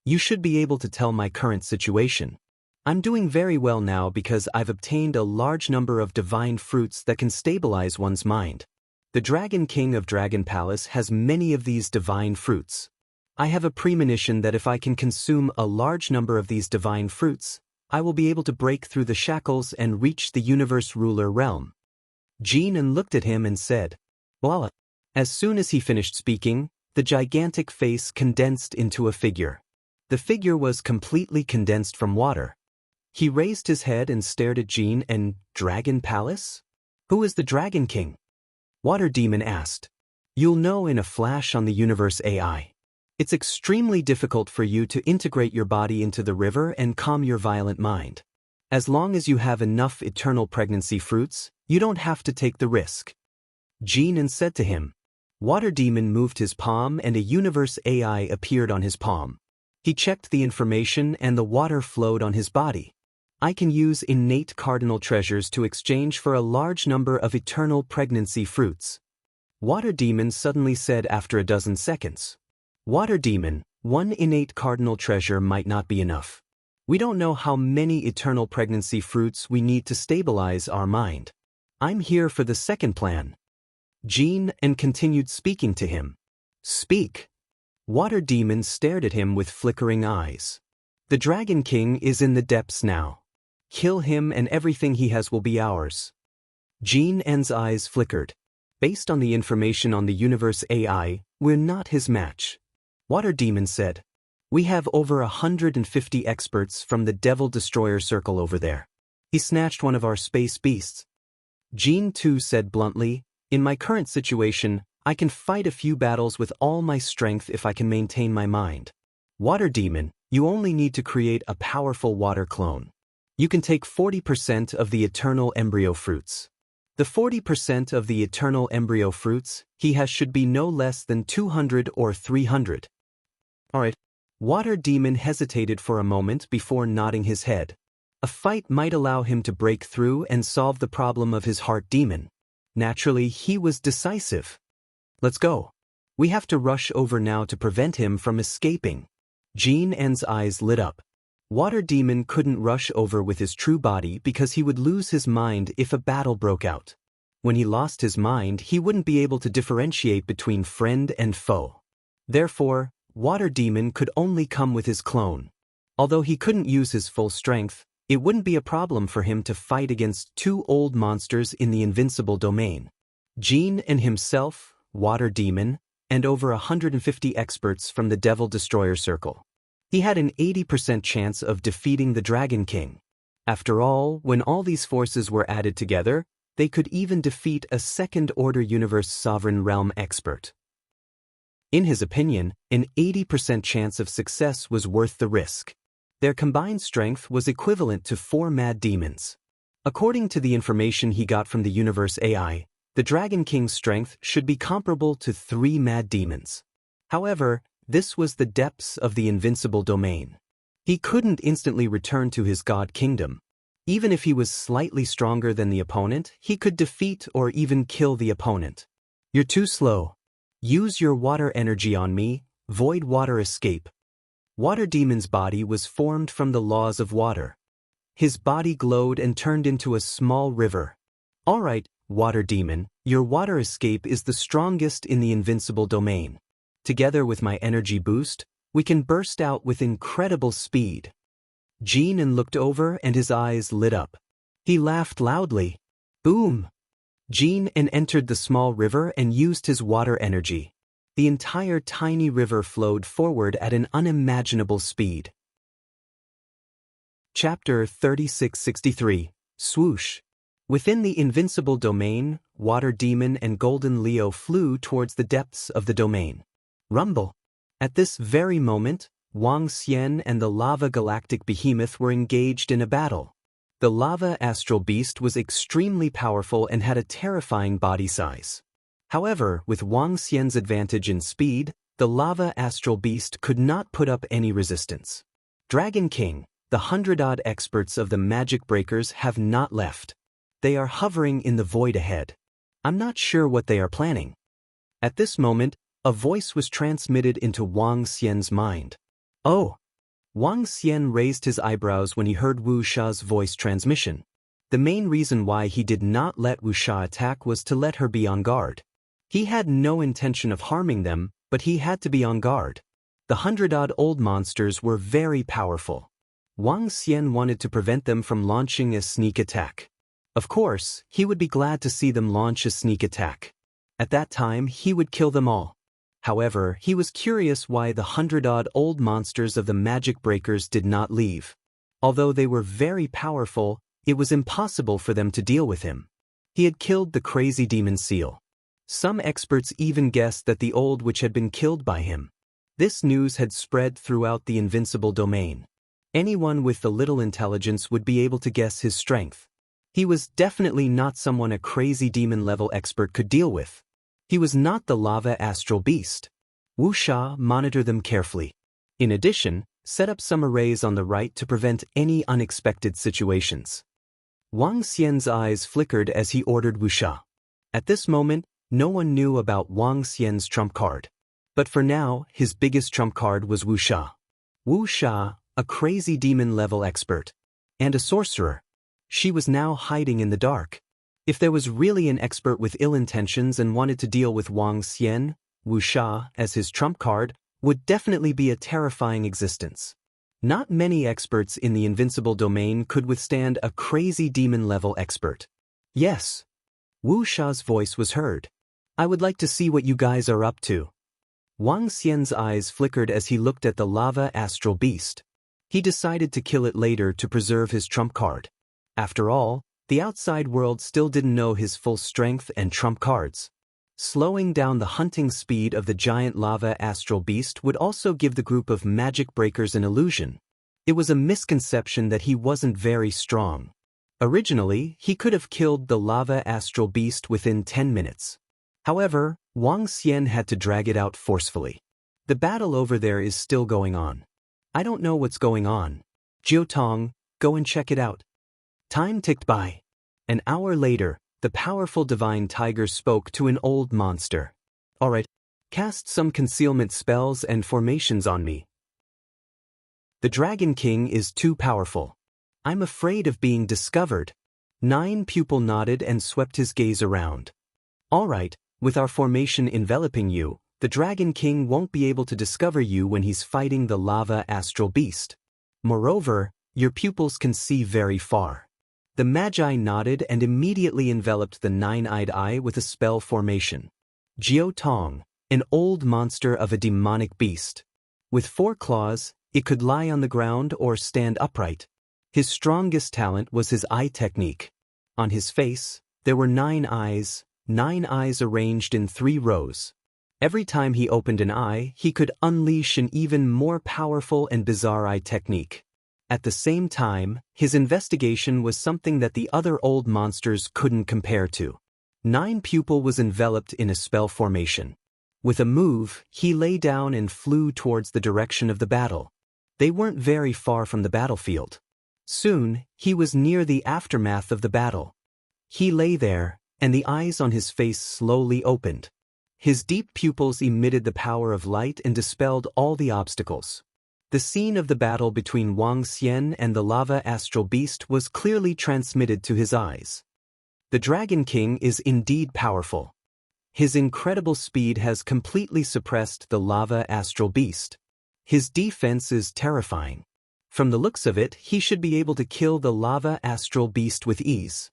You should be able to tell my current situation. I'm doing very well now because I've obtained a large number of divine fruits that can stabilize one's mind. The Dragon King of Dragon Palace has many of these divine fruits. I have a premonition that if I can consume a large number of these divine fruits, I will be able to break through the shackles and reach the universe ruler realm. Gene looked at him and said, Voila! As soon as he finished speaking, the gigantic face condensed into a figure. The figure was completely condensed from water. He raised his head and stared at Gene and Dragon Palace? Who is the Dragon King? Water Demon asked. You'll know in a flash on the universe AI. It's extremely difficult for you to integrate your body into the river and calm your violent mind. As long as you have enough eternal pregnancy fruits, you don't have to take the risk. Gene said to him. Water Demon moved his palm and a universe AI appeared on his palm. He checked the information and the water flowed on his body. I can use innate cardinal treasures to exchange for a large number of eternal pregnancy fruits. Water Demon suddenly said after a dozen seconds. Water Demon, one innate cardinal treasure might not be enough. We don't know how many eternal pregnancy fruits we need to stabilize our mind. I'm here for the second plan. Gene continued speaking to him. Speak. Water Demon stared at him with flickering eyes. The Dragon King is in the depths now. Kill him and everything he has will be ours. Jean N's eyes flickered. Based on the information on the universe AI, we're not his match. Water Demon said. We have over 150 experts from the Devil Destroyer Circle over there. He snatched one of our space beasts. Jean too said bluntly, in my current situation, I can fight a few battles with all my strength if I can maintain my mind. Water Demon, you only need to create a powerful water clone. You can take 40% of the eternal embryo fruits. The 40% of the eternal embryo fruits he has should be no less than 200 or 300. Alright. Water Demon hesitated for a moment before nodding his head. A fight might allow him to break through and solve the problem of his heart demon. Naturally, he was decisive. Let's go. We have to rush over now to prevent him from escaping. Jean N's eyes lit up. Water Demon couldn't rush over with his true body because he would lose his mind if a battle broke out. When he lost his mind, he wouldn't be able to differentiate between friend and foe. Therefore, Water Demon could only come with his clone. Although he couldn't use his full strength, it wouldn't be a problem for him to fight against two old monsters in the Invincible domain. Jean and himself, Water Demon, and over 150 experts from the Devil Destroyer Circle. He had an 80% chance of defeating the Dragon King. After all, when all these forces were added together, they could even defeat a second-order universe sovereign realm expert. In his opinion, an 80% chance of success was worth the risk. Their combined strength was equivalent to 4 mad demons. According to the information he got from the universe AI, the Dragon King's strength should be comparable to 3 mad demons. However, this was the depths of the Invincible domain. He couldn't instantly return to his god kingdom. Even if he was slightly stronger than the opponent, he could defeat or even kill the opponent. You're too slow. Use your water energy on me, void water escape. Water Demon's body was formed from the laws of water. His body glowed and turned into a small river. Alright, Water Demon, your water escape is the strongest in the Invincible domain. Together with my energy boost, we can burst out with incredible speed. Jean looked over and his eyes lit up. He laughed loudly. Boom! Jean entered the small river and used his water energy. The entire tiny river flowed forward at an unimaginable speed. Chapter 3663, Swoosh. Within the Invincible domain, Water Demon and Golden Leo flew towards the depths of the domain. Rumble. At this very moment, Wang Xian and the Lava Galactic Behemoth were engaged in a battle. The Lava Astral Beast was extremely powerful and had a terrifying body size. However, with Wang Xian's advantage in speed, the Lava Astral Beast could not put up any resistance. Dragon King, the 100-odd experts of the Magic Breakers have not left. They are hovering in the void ahead. I'm not sure what they are planning. At this moment, a voice was transmitted into Wang Xian's mind. Oh! Wang Xian raised his eyebrows when he heard Wu Sha's voice transmission. The main reason why he did not let Wu Sha attack was to let her be on guard. He had no intention of harming them, but he had to be on guard. The 100-odd old monsters were very powerful. Wang Xian wanted to prevent them from launching a sneak attack. Of course, he would be glad to see them launch a sneak attack. At that time, he would kill them all. However, he was curious why the 100-odd old monsters of the Magic Breakers did not leave. Although they were very powerful, it was impossible for them to deal with him. He had killed the crazy demon seal. Some experts even guessed that the old witch had been killed by him. This news had spread throughout the Invincible domain. Anyone with the little intelligence would be able to guess his strength. He was definitely not someone a crazy demon-level expert could deal with. He was not the Lava Astral Beast. Wu Sha monitored them carefully. In addition, set up some arrays on the right to prevent any unexpected situations. Wang Xian's eyes flickered as he ordered Wu Sha. At this moment, no one knew about Wang Xian's trump card. But for now, his biggest trump card was Wu Sha. Wu Sha, a crazy demon-level expert, and a sorcerer. She was now hiding in the dark. If there was really an expert with ill intentions and wanted to deal with Wang Xian, Wu Sha, as his trump card, would definitely be a terrifying existence. Not many experts in the Invincible domain could withstand a crazy demon-level expert. Yes. Wu Sha's voice was heard. I would like to see what you guys are up to. Wang Xian's eyes flickered as he looked at the lava astral beast. He decided to kill it later to preserve his trump card. After all, the outside world still didn't know his full strength and trump cards. Slowing down the hunting speed of the giant lava astral beast would also give the group of magic breakers an illusion. It was a misconception that he wasn't very strong. Originally, he could have killed the lava astral beast within 10 minutes. However, Wang Xian had to drag it out forcefully. The battle over there is still going on. I don't know what's going on. Jiao Tong, go and check it out. Time ticked by. An hour later, the powerful divine tiger spoke to an old monster. Alright, cast some concealment spells and formations on me. The Dragon King is too powerful. I'm afraid of being discovered. Nine Pupil nodded and swept his gaze around. Alright, with our formation enveloping you, the Dragon King won't be able to discover you when he's fighting the lava astral beast. Moreover, your pupils can see very far. The Magi nodded and immediately enveloped the nine-eyed eye with a spell formation. Jiao Tong, an old monster of a demonic beast. With 4 claws, it could lie on the ground or stand upright. His strongest talent was his eye technique. On his face, there were 9 eyes arranged in 3 rows. Every time he opened an eye, he could unleash an even more powerful and bizarre eye technique. At the same time, his investigation was something that the other old monsters couldn't compare to. 9 Pupil was enveloped in a spell formation. With a move, he lay down and flew towards the direction of the battle. They weren't very far from the battlefield. Soon, he was near the aftermath of the battle. He lay there, and the eyes on his face slowly opened. His deep pupils emitted the power of light and dispelled all the obstacles. The scene of the battle between Wang Xian and the lava astral beast was clearly transmitted to his eyes. The Dragon King is indeed powerful. His incredible speed has completely suppressed the lava astral beast. His defense is terrifying. From the looks of it, he should be able to kill the lava astral beast with ease.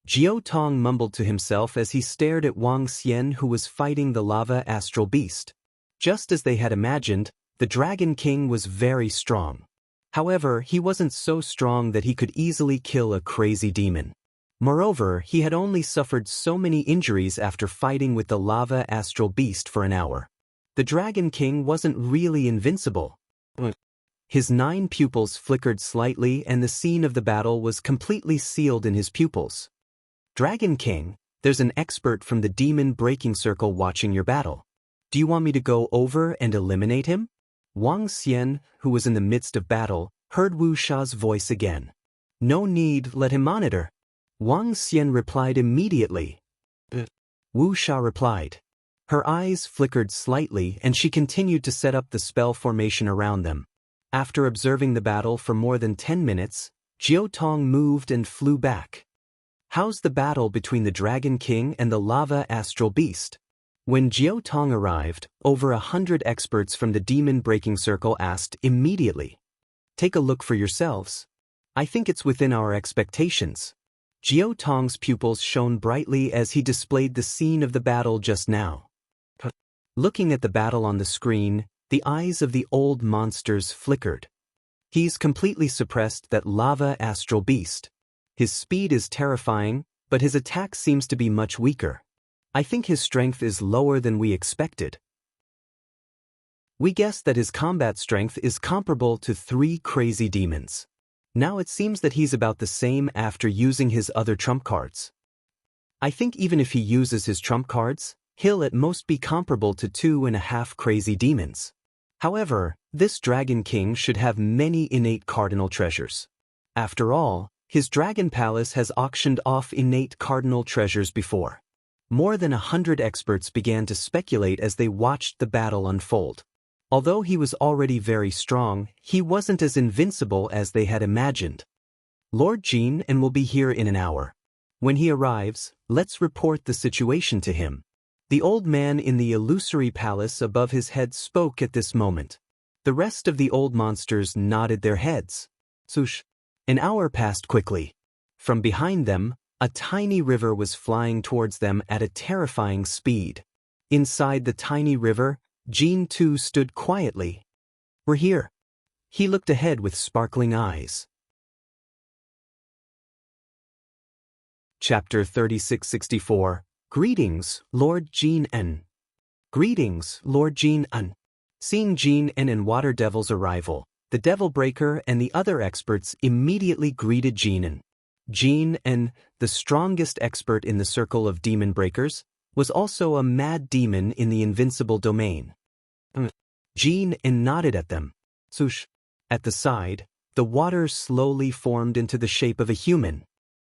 Jiao Tong mumbled to himself as he stared at Wang Xian, who was fighting the lava astral beast. Just as they had imagined, the Dragon King was very strong. However, he wasn't so strong that he could easily kill a crazy demon. Moreover, he had only suffered so many injuries after fighting with the lava astral beast for an hour. The Dragon King wasn't really invincible. His 9 pupils flickered slightly and the scene of the battle was completely sealed in his pupils. Dragon King, there's an expert from the demon breaking circle watching your battle. Do you want me to go over and eliminate him? Wang Xian, who was in the midst of battle, heard Wu Sha's voice again. No need, let him monitor. Wang Xian replied immediately. Wu Sha replied. Her eyes flickered slightly and she continued to set up the spell formation around them. After observing the battle for more than 10 minutes, Jiao Tong moved and flew back. How's the battle between the Dragon King and the lava astral beast? When Jiao Tong arrived, over 100 experts from the demon breaking circle asked immediately. Take a look for yourselves. I think it's within our expectations. Jiao Tong's pupils shone brightly as he displayed the scene of the battle just now. Looking at the battle on the screen, the eyes of the old monsters flickered. He's completely suppressed that lava astral beast. His speed is terrifying, but his attack seems to be much weaker. I think his strength is lower than we expected. We guessed that his combat strength is comparable to 3 crazy demons. Now it seems that he's about the same after using his other trump cards. I think even if he uses his trump cards, he'll at most be comparable to 2.5 crazy demons. However, this Dragon King should have many innate cardinal treasures. After all, his Dragon Palace has auctioned off innate cardinal treasures before. More than 100 experts began to speculate as they watched the battle unfold. Although he was already very strong, he wasn't as invincible as they had imagined. Lord Jin and will be here in an hour. When he arrives, let's report the situation to him. The old man in the illusory palace above his head spoke at this moment. The rest of the old monsters nodded their heads. Swoosh. An hour passed quickly. From behind them, a tiny river was flying towards them at a terrifying speed. Inside the tiny river, Jean too stood quietly. "We're here." He looked ahead with sparkling eyes. Chapter 3664. Greetings, Lord Jean N. Greetings, Lord Jean N. Seeing Jean N and Water Devil's arrival, the Devil Breaker and the other experts immediately greeted Jean N. Jean N, the strongest expert in the circle of demon breakers, was also a mad demon in the Invincible domain. Jean N nodded at them. Swoosh. At the side, the water slowly formed into the shape of a human.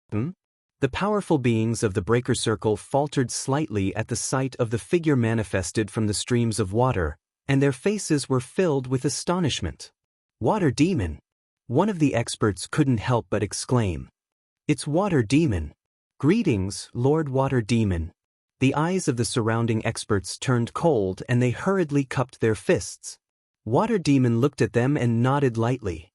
The powerful beings of the breaker circle faltered slightly at the sight of the figure manifested from the streams of water, and their faces were filled with astonishment. "Water demon!" One of the experts couldn't help but exclaim. "It's Water Demon." "Greetings, Lord Water Demon." The eyes of the surrounding experts turned cold and they hurriedly cupped their fists. Water Demon looked at them and nodded lightly.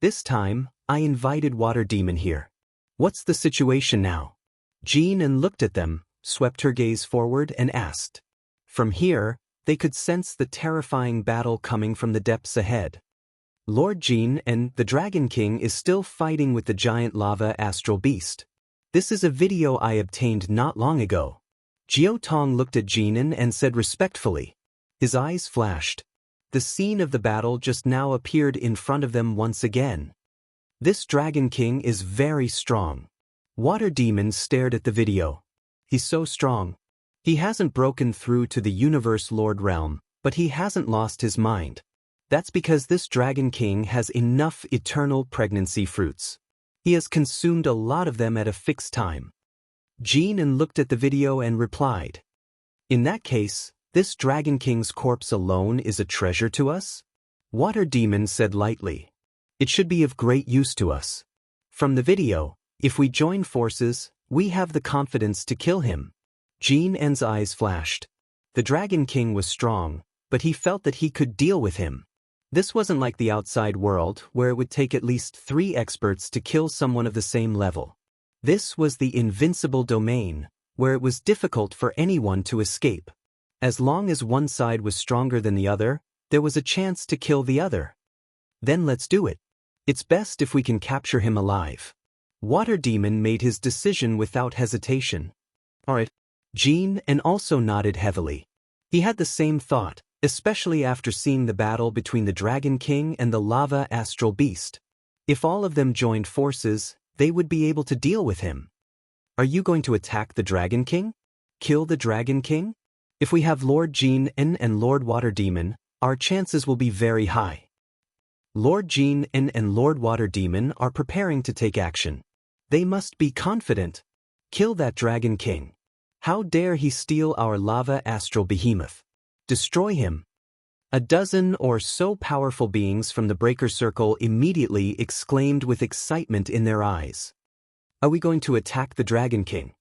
"This time, I invited Water Demon here. What's the situation now?" Jean N looked at them, swept her gaze forward and asked. From here, they could sense the terrifying battle coming from the depths ahead. Lord Jean N, the Dragon King, is still fighting with the giant lava astral beast. This is a video I obtained not long ago. Jiao Tong looked at Jean N and said respectfully. His eyes flashed. The scene of the battle just now appeared in front of them once again. This Dragon King is very strong. Water Demon stared at the video. He's so strong. He hasn't broken through to the Universe Lord realm, but he hasn't lost his mind. That's because this Dragon King has enough eternal pregnancy fruits. He has consumed a lot of them at a fixed time. Jean N looked at the video and replied. In that case, this Dragon King's corpse alone is a treasure to us? Water Demon said lightly. It should be of great use to us. From the video, if we join forces, we have the confidence to kill him. Jean N's eyes flashed. The Dragon King was strong, but he felt that he could deal with him. This wasn't like the outside world, where it would take at least 3 experts to kill someone of the same level. This was the Invincible domain, where it was difficult for anyone to escape. As long as one side was stronger than the other, there was a chance to kill the other. Then let's do it. It's best if we can capture him alive. Water Demon made his decision without hesitation. Alright. Jean N also nodded heavily. He had the same thought, especially after seeing the battle between the Dragon King and the Lava Astral Beast. If all of them joined forces, they would be able to deal with him. Are you going to attack the Dragon King? Kill the Dragon King? If we have Lord Jean N and Lord Water Demon, our chances will be very high. Lord Jean N and Lord Water Demon are preparing to take action. They must be confident. Kill that Dragon King. How dare he steal our lava astral behemoth? Destroy him. A dozen or so powerful beings from the Breaker Circle immediately exclaimed with excitement in their eyes. Are we going to attack the Dragon King?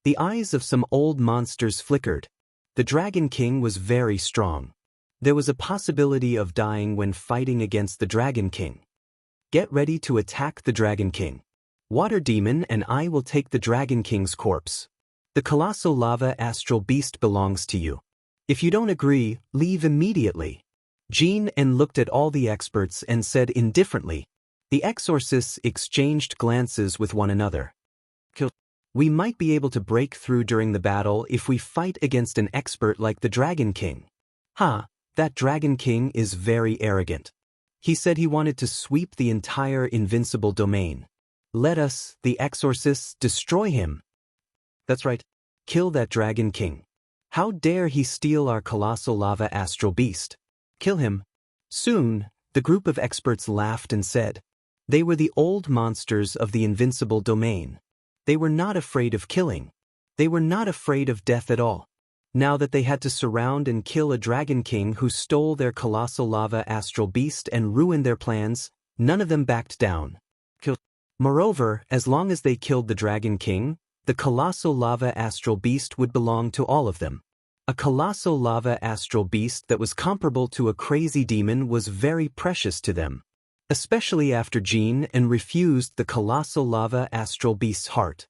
The eyes of some old monsters flickered. The Dragon King was very strong. There was a possibility of dying when fighting against the Dragon King. Get ready to attack the Dragon King. Water Demon and I will take the Dragon King's corpse. The colossal lava astral beast belongs to you. If you don't agree, leave immediately. Jean N looked at all the experts and said indifferently. The exorcists exchanged glances with one another. We might be able to break through during the battle if we fight against an expert like the Dragon King. That Dragon King is very arrogant. He said he wanted to sweep the entire Invincible domain. Let us, the exorcists, destroy him. That's right. Kill that Dragon King. How dare he steal our colossal lava astral beast? Kill him. Soon, the group of experts laughed and said. They were the old monsters of the Invincible domain. They were not afraid of killing. They were not afraid of death at all. Now that they had to surround and kill a Dragon King who stole their colossal lava astral beast and ruined their plans, none of them backed down. Moreover, as long as they killed the Dragon King, the colossal lava astral beast would belong to all of them. A colossal lava astral beast that was comparable to a crazy demon was very precious to them, especially after Jean refused the colossal lava astral beast's heart.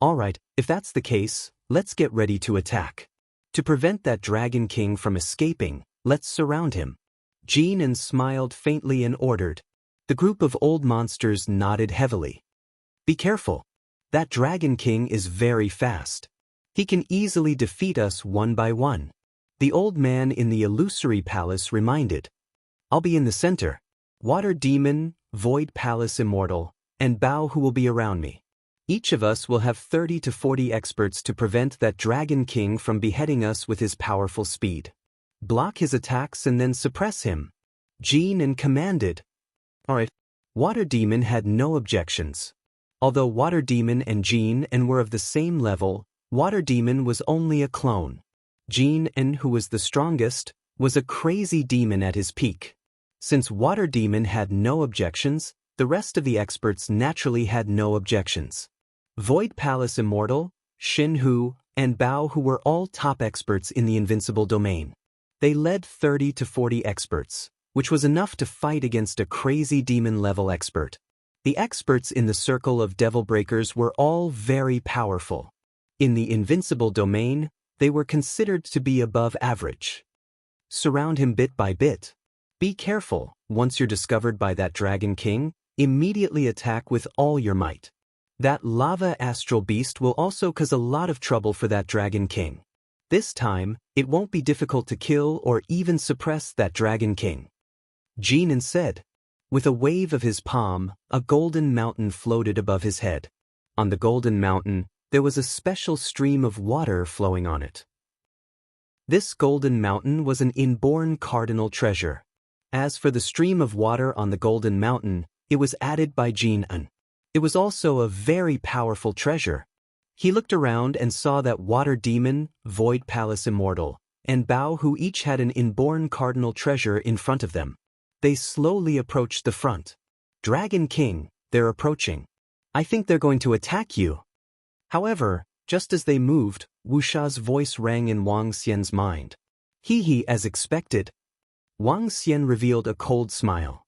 Alright, if that's the case, let's get ready to attack. To prevent that Dragon King from escaping, let's surround him. Jean smiled faintly and ordered. The group of old monsters nodded heavily. Be careful. That Dragon King is very fast. He can easily defeat us one by one. The old man in the illusory palace reminded. I'll be in the center. Water Demon, Void Palace Immortal, and Bao who will be around me. Each of us will have 30 to 40 experts to prevent that Dragon King from beheading us with his powerful speed. Block his attacks and then suppress him. Jean commanded. Alright. Water Demon had no objections. Although Water Demon and Jean were of the same level, Water Demon was only a clone. Jean, who was the strongest, was a crazy demon at his peak. Since Water Demon had no objections, the rest of the experts naturally had no objections. Void Palace Immortal, Shinhu, and Bao who were all top experts in the Invincible domain. They led 30 to 40 experts, which was enough to fight against a crazy demon-level expert. The experts in the circle of Devil Breakers were all very powerful. In the Invincible domain, they were considered to be above average. Surround him bit by bit. Be careful, once you're discovered by that Dragon King, immediately attack with all your might. That lava astral beast will also cause a lot of trouble for that Dragon King. This time, it won't be difficult to kill or even suppress that Dragon King. Jean said. With a wave of his palm, a golden mountain floated above his head. On the golden mountain, there was a special stream of water flowing on it. This golden mountain was an inborn cardinal treasure. As for the stream of water on the golden mountain, it was added by Jean. It was also a very powerful treasure. He looked around and saw that Water Demon, Void Palace Immortal, and Bao who each had an inborn cardinal treasure in front of them. They slowly approached the front. Dragon King, they're approaching. I think they're going to attack you. However, just as they moved, Wusha's voice rang in Wang Xian's mind. He as expected. Wang Xian revealed a cold smile.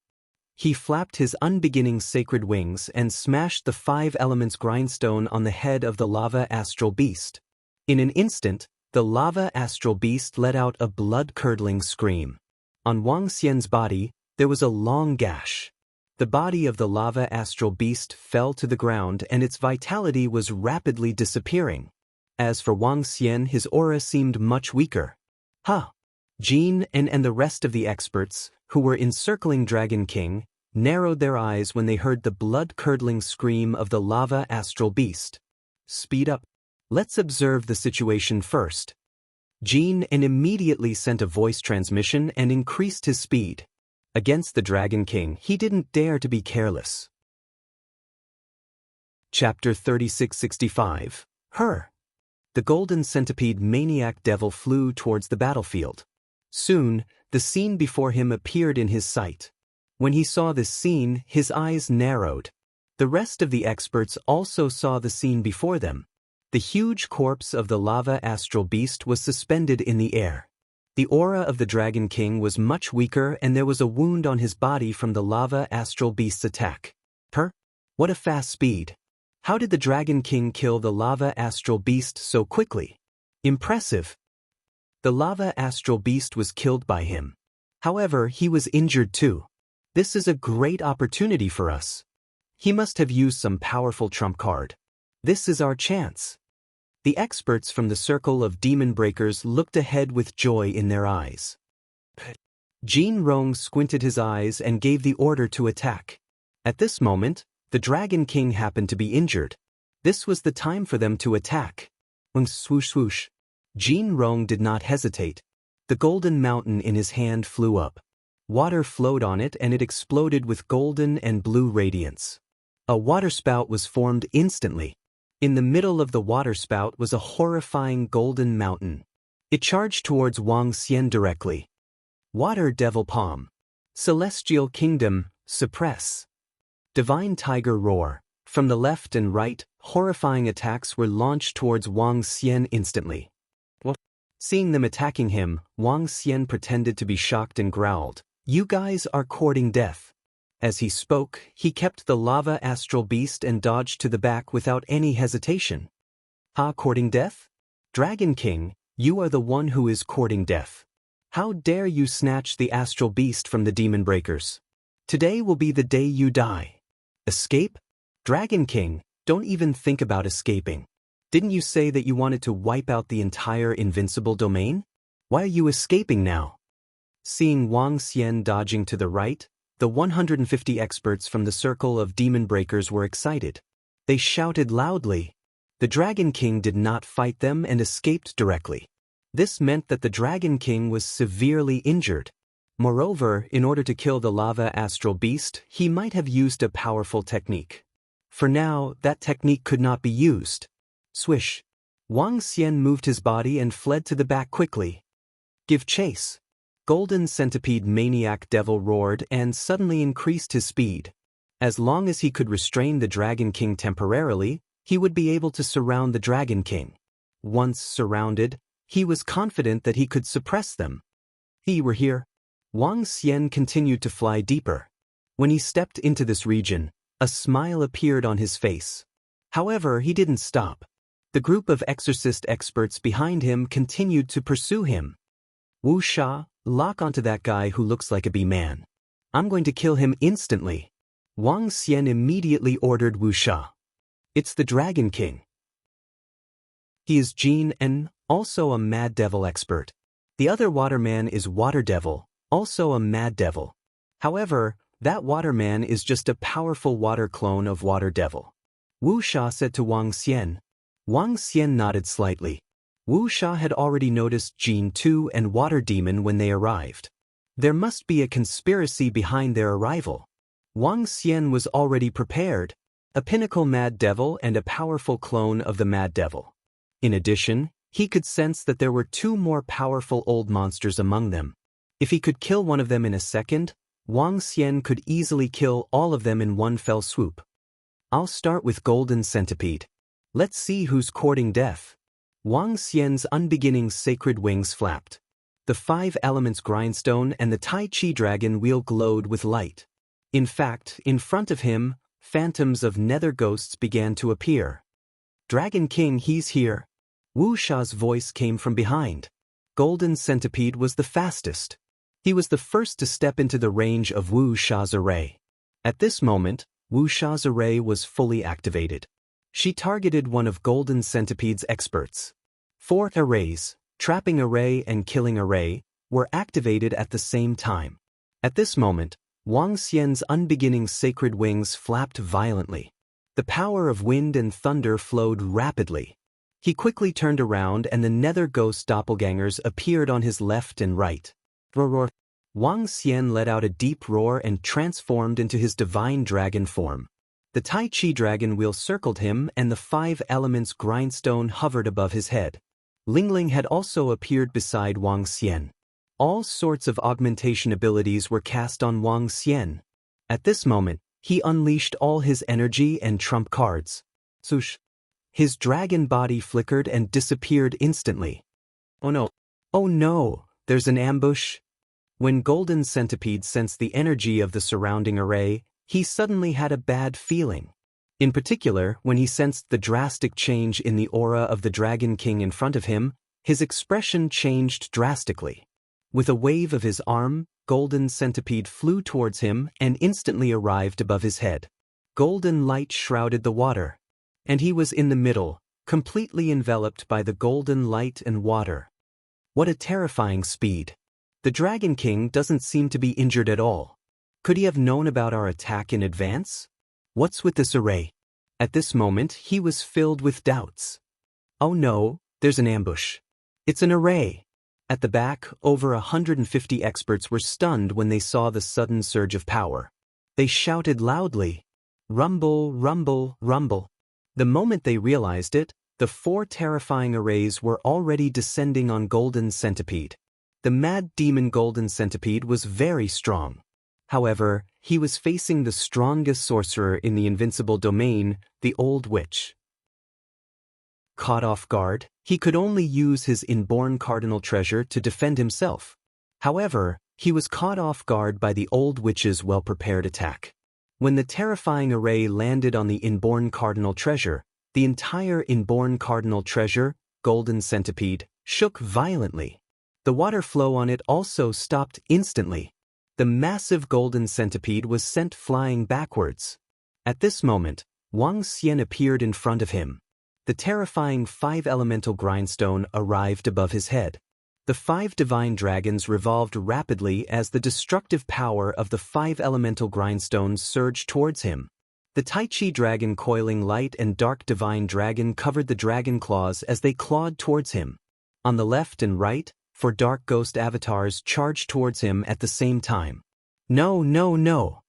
He flapped his unbeginning sacred wings and smashed the 5 elements grindstone on the head of the lava astral beast. In an instant, the lava astral beast let out a blood-curdling scream. On Wang Xian's body, there was a long gash. The body of the lava astral beast fell to the ground and its vitality was rapidly disappearing. As for Wang Xian, his aura seemed much weaker. Jean and the rest of the experts, who were encircling Dragon King, narrowed their eyes when they heard the blood-curdling scream of the lava astral beast. Speed up. Let's observe the situation first. Jean immediately sent a voice transmission and increased his speed. Against the Dragon King, he didn't dare to be careless. Chapter 3665. Her. The golden centipede maniac devil flew towards the battlefield. Soon, the scene before him appeared in his sight. When he saw this scene, his eyes narrowed. The rest of the experts also saw the scene before them. The huge corpse of the lava astral beast was suspended in the air. The aura of the Dragon King was much weaker and there was a wound on his body from the lava astral beast's attack. What a fast speed! How did the Dragon King kill the lava astral beast so quickly? Impressive! The lava astral beast was killed by him. However, he was injured too. This is a great opportunity for us. He must have used some powerful trump card. This is our chance. The experts from the circle of demon breakers looked ahead with joy in their eyes. Jean Rong squinted his eyes and gave the order to attack. At this moment, the Dragon King happened to be injured. This was the time for them to attack. Swoosh swoosh. Jean Rong did not hesitate. The golden mountain in his hand flew up. Water flowed on it and it exploded with golden and blue radiance. A waterspout was formed instantly. In the middle of the waterspout was a horrifying golden mountain. It charged towards Wang Xian directly. Water Devil Palm. Celestial Kingdom, suppress. Divine Tiger Roar. From the left and right, horrifying attacks were launched towards Wang Xian instantly. What? Seeing them attacking him, Wang Xian pretended to be shocked and growled, "You guys are courting death." As he spoke, he kept the lava astral beast and dodged to the back without any hesitation. Courting death? Dragon King, you are the one who is courting death. How dare you snatch the astral beast from the demon breakers? Today will be the day you die. Escape? Dragon King, don't even think about escaping. Didn't you say that you wanted to wipe out the entire Invincible domain? Why are you escaping now? Seeing Wang Xian dodging to the right, the 150 experts from the circle of demon breakers were excited. They shouted loudly. The Dragon King did not fight them and escaped directly. This meant that the Dragon King was severely injured. Moreover, in order to kill the lava astral beast, he might have used a powerful technique. For now, that technique could not be used. Swish. Wang Xian moved his body and fled to the back quickly. Give chase. Golden Centipede Maniac Devil roared and suddenly increased his speed. As long as he could restrain the Dragon King temporarily, he would be able to surround the Dragon King. Once surrounded, he was confident that he could suppress them. He were here. Wang Xian continued to fly deeper. When he stepped into this region, a smile appeared on his face. However, he didn't stop. The group of exorcist experts behind him continued to pursue him. Wu Sha, lock onto that guy who looks like a bee man. I'm going to kill him instantly. Wang Xian immediately ordered Wu Sha. It's the Dragon King. He is Jin En, also a Mad Devil expert. The other Waterman is Water Devil, also a Mad Devil. However, that Waterman is just a powerful water clone of Water Devil. Wu Sha said to Wang Xian. Wang Xian nodded slightly. Wu Sha had already noticed Jin 2 and Water Demon when they arrived. There must be a conspiracy behind their arrival. Wang Xian was already prepared, a pinnacle Mad Devil and a powerful clone of the Mad Devil. In addition, he could sense that there were two more powerful old monsters among them. If he could kill one of them in a second, Wang Xian could easily kill all of them in one fell swoop. I'll start with Golden Centipede. Let's see who's courting death. Wang Xian's unbeginning sacred wings flapped. The 5 elements grindstone and the Tai Chi dragon wheel glowed with light. In fact, in front of him, phantoms of nether ghosts began to appear. Dragon King, he's here. Wu Sha's voice came from behind. Golden Centipede was the fastest. He was the first to step into the range of Wu Sha's array. At this moment, Wu Sha's array was fully activated. She targeted one of Golden Centipede's experts. 4 arrays, Trapping Array and Killing Array, were activated at the same time. At this moment, Wang Xian's unbeginning sacred wings flapped violently. The power of wind and thunder flowed rapidly. He quickly turned around and the nether ghost doppelgangers appeared on his left and right. Roar. Wang Xian let out a deep roar and transformed into his divine dragon form. The Tai Chi dragon wheel circled him and the 5 elements grindstone hovered above his head. Lingling had also appeared beside Wang Xian. All sorts of augmentation abilities were cast on Wang Xian. At this moment, he unleashed all his energy and trump cards. Swoosh. His dragon body flickered and disappeared instantly. Oh no. Oh no, there's an ambush. When Golden Centipede sensed the energy of the surrounding array, he suddenly had a bad feeling. In particular, when he sensed the drastic change in the aura of the Dragon King in front of him, his expression changed drastically. With a wave of his arm, Golden Centipede flew towards him and instantly arrived above his head. Golden light shrouded the water, and he was in the middle, completely enveloped by the golden light and water. What a terrifying speed! The Dragon King doesn't seem to be injured at all. Could he have known about our attack in advance? What's with this array? At this moment, he was filled with doubts. Oh no, there's an ambush. It's an array. At the back, over 150 experts were stunned when they saw the sudden surge of power. They shouted loudly, "Rumble, rumble, rumble." The moment they realized it, the 4 terrifying arrays were already descending on Golden Centipede. The mad demon Golden Centipede was very strong. However, he was facing the strongest sorcerer in the Invincible domain, the Old Witch. Caught off guard, he could only use his inborn cardinal treasure to defend himself. However, he was caught off guard by the old witch's well-prepared attack. When the terrifying array landed on the inborn cardinal treasure, the entire inborn cardinal treasure, golden centipede, shook violently. The water flow on it also stopped instantly. The massive golden centipede was sent flying backwards. At this moment, Wang Xian appeared in front of him. The terrifying 5-elemental grindstone arrived above his head. The 5 divine dragons revolved rapidly as the destructive power of the 5-elemental grindstones surged towards him. The Tai Chi dragon coiling light and dark divine dragon covered the dragon claws as they clawed towards him. On the left and right, 4 dark ghost avatars charged towards him at the same time. No, no, no!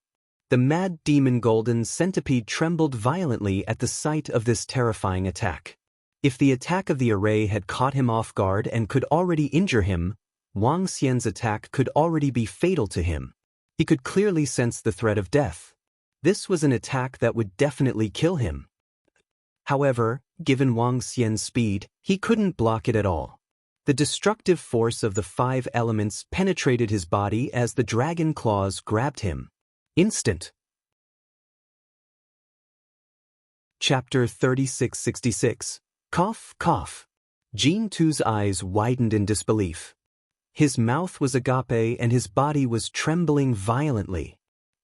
The mad demon golden centipede trembled violently at the sight of this terrifying attack. If the attack of the array had caught him off guard and could already injure him, Wang Xian's attack could already be fatal to him. He could clearly sense the threat of death. This was an attack that would definitely kill him. However, given Wang Xian's speed, he couldn't block it at all. The destructive force of the 5 elements penetrated his body as the dragon claws grabbed him. Instant. Chapter 3666. Cough, cough. Jin Tu's eyes widened in disbelief. His mouth was agape and his body was trembling violently.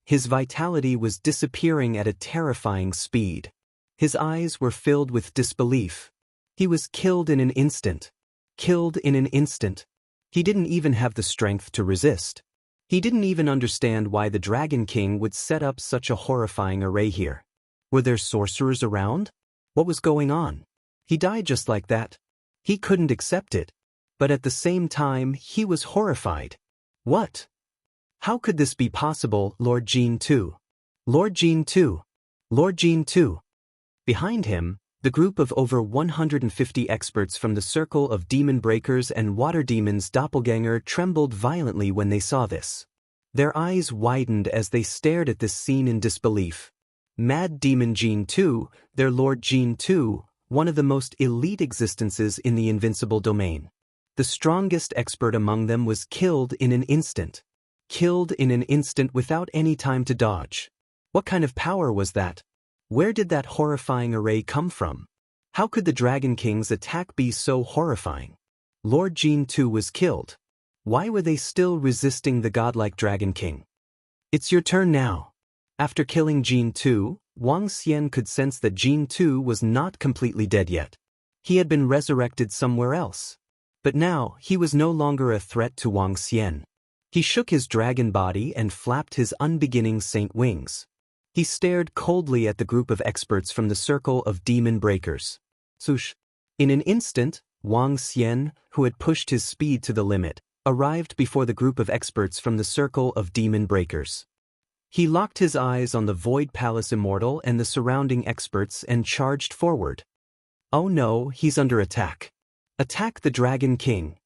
His vitality was disappearing at a terrifying speed. His eyes were filled with disbelief. He was killed in an instant. Killed in an instant. He didn't even have the strength to resist. He didn't even understand why the Dragon King would set up such a horrifying array here. Were there sorcerers around? What was going on? He died just like that. He couldn't accept it. But at the same time, he was horrified. What? How could this be possible, Lord Jin Tu? Lord Jin Tu. Lord Jin Tu. Behind him, the group of over 150 experts from the circle of demon breakers and water demons doppelganger trembled violently when they saw this. Their eyes widened as they stared at this scene in disbelief. Mad Demon Jin Tu, their Lord Jin Tu, one of the most elite existences in the Invincible domain. The strongest expert among them was killed in an instant. Killed in an instant without any time to dodge. What kind of power was that? Where did that horrifying array come from? How could the Dragon King's attack be so horrifying? Lord Jin Tu was killed. Why were they still resisting the godlike Dragon King? It's your turn now. After killing Jin Tu, Wang Xian could sense that Jin Tu was not completely dead yet. He had been resurrected somewhere else. But now, he was no longer a threat to Wang Xian. He shook his dragon body and flapped his unbeginning saint wings. He stared coldly at the group of experts from the circle of demon breakers. Swoosh. In an instant, Wang Xian, who had pushed his speed to the limit, arrived before the group of experts from the circle of demon breakers. He locked his eyes on the Void Palace Immortal and the surrounding experts and charged forward. Oh no, he's under attack. Attack the Dragon King.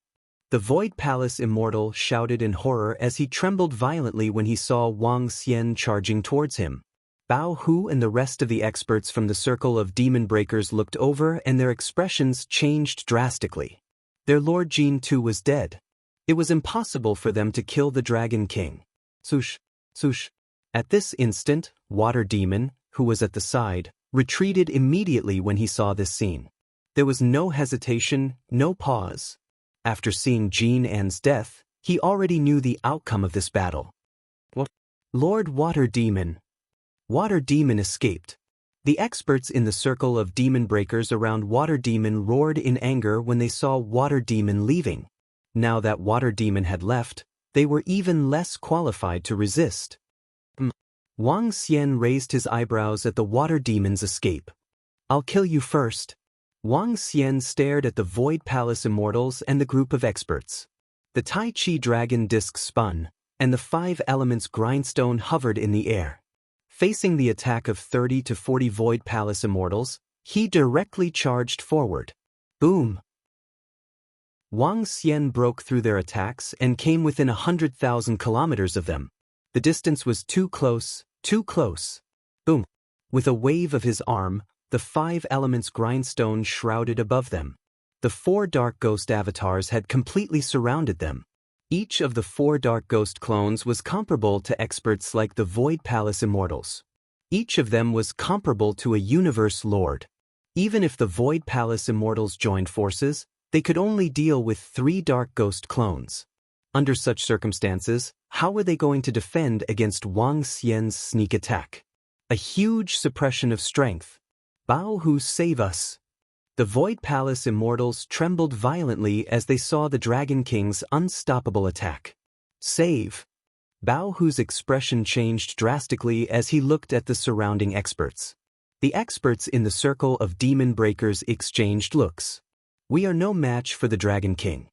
The Void Palace Immortal shouted in horror as he trembled violently when he saw Wang Xian charging towards him. Bao Hu and the rest of the experts from the circle of demon breakers looked over and their expressions changed drastically. Their Lord Jin Tu was dead. It was impossible for them to kill the Dragon King. Swoosh, swoosh. At this instant, Water Demon, who was at the side, retreated immediately when he saw this scene. There was no hesitation, no pause. After seeing Jin An's death, he already knew the outcome of this battle. What? Lord Water Demon. Water Demon escaped. The experts in the circle of demon breakers around Water Demon roared in anger when they saw Water Demon leaving. Now that Water Demon had left, they were even less qualified to resist. Wang Xian raised his eyebrows at the Water Demon's escape. I'll kill you first. Wang Xian stared at the Void Palace Immortals and the group of experts. The Tai Chi dragon disc spun, and the 5 elements grindstone hovered in the air. Facing the attack of 30 to 40 Void Palace Immortals, he directly charged forward. Boom! Wang Xian broke through their attacks and came within 100,000 kilometers of them. The distance was too close, too close. Boom! With a wave of his arm, the 5 elements grindstone shrouded above them. The 4 dark ghost avatars had completely surrounded them. Each of the 4 dark ghost clones was comparable to experts like the Void Palace Immortals. Each of them was comparable to a universe lord. Even if the Void Palace Immortals joined forces, they could only deal with 3 dark ghost clones. Under such circumstances, how were they going to defend against Wang Xian's sneak attack? A huge suppression of strength. Bao Hu, save us! The Void Palace Immortals trembled violently as they saw the Dragon King's unstoppable attack. Save! Bao Hu's expression changed drastically as he looked at the surrounding experts. The experts in the circle of demon breakers exchanged looks. We are no match for the Dragon King.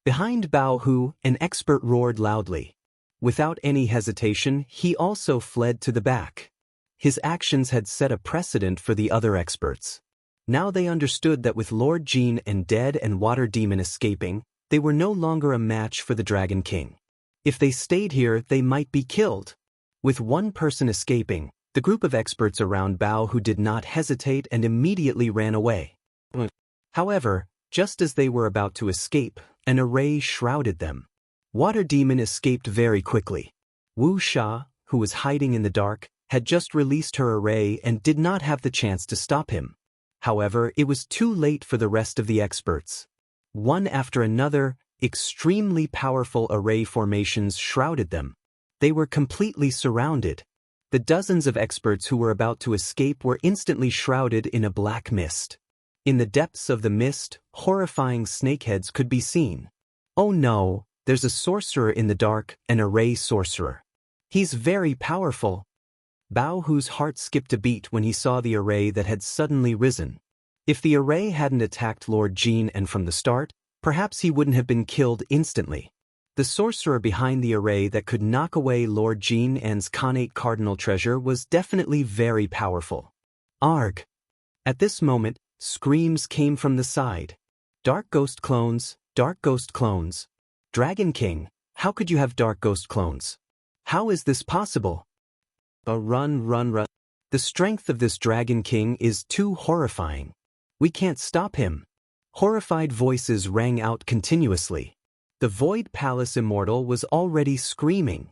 Behind Bao Hu, an expert roared loudly. Without any hesitation, he also fled to the back. His actions had set a precedent for the other experts. Now they understood that with Lord Jin and Dead and Water Demon escaping, they were no longer a match for the Dragon King. If they stayed here, they might be killed. With one person escaping, the group of experts around Bao Hu did not hesitate and immediately ran away. However, just as they were about to escape, an array shrouded them. Water Demon escaped very quickly. Wu Sha, who was hiding in the dark, had just released her array and did not have the chance to stop him. However, it was too late for the rest of the experts. One after another, extremely powerful array formations shrouded them. They were completely surrounded. The dozens of experts who were about to escape were instantly shrouded in a black mist. In the depths of the mist, horrifying snakeheads could be seen. Oh no, there's a sorcerer in the dark, an array sorcerer. He's very powerful. Bao Hu's heart skipped a beat when he saw the array that had suddenly risen. If the array hadn't attacked Lord Jin and from the start, perhaps he wouldn't have been killed instantly. The sorcerer behind the array that could knock away Lord Jin and's Khanate Cardinal treasure was definitely very powerful. Arg! At this moment, screams came from the side. Dark ghost clones, dark ghost clones. Dragon King, how could you have dark ghost clones? How is this possible? Run, run, run. The strength of this Dragon King is too horrifying. We can't stop him. Horrified voices rang out continuously. The Void Palace Immortal was already screaming.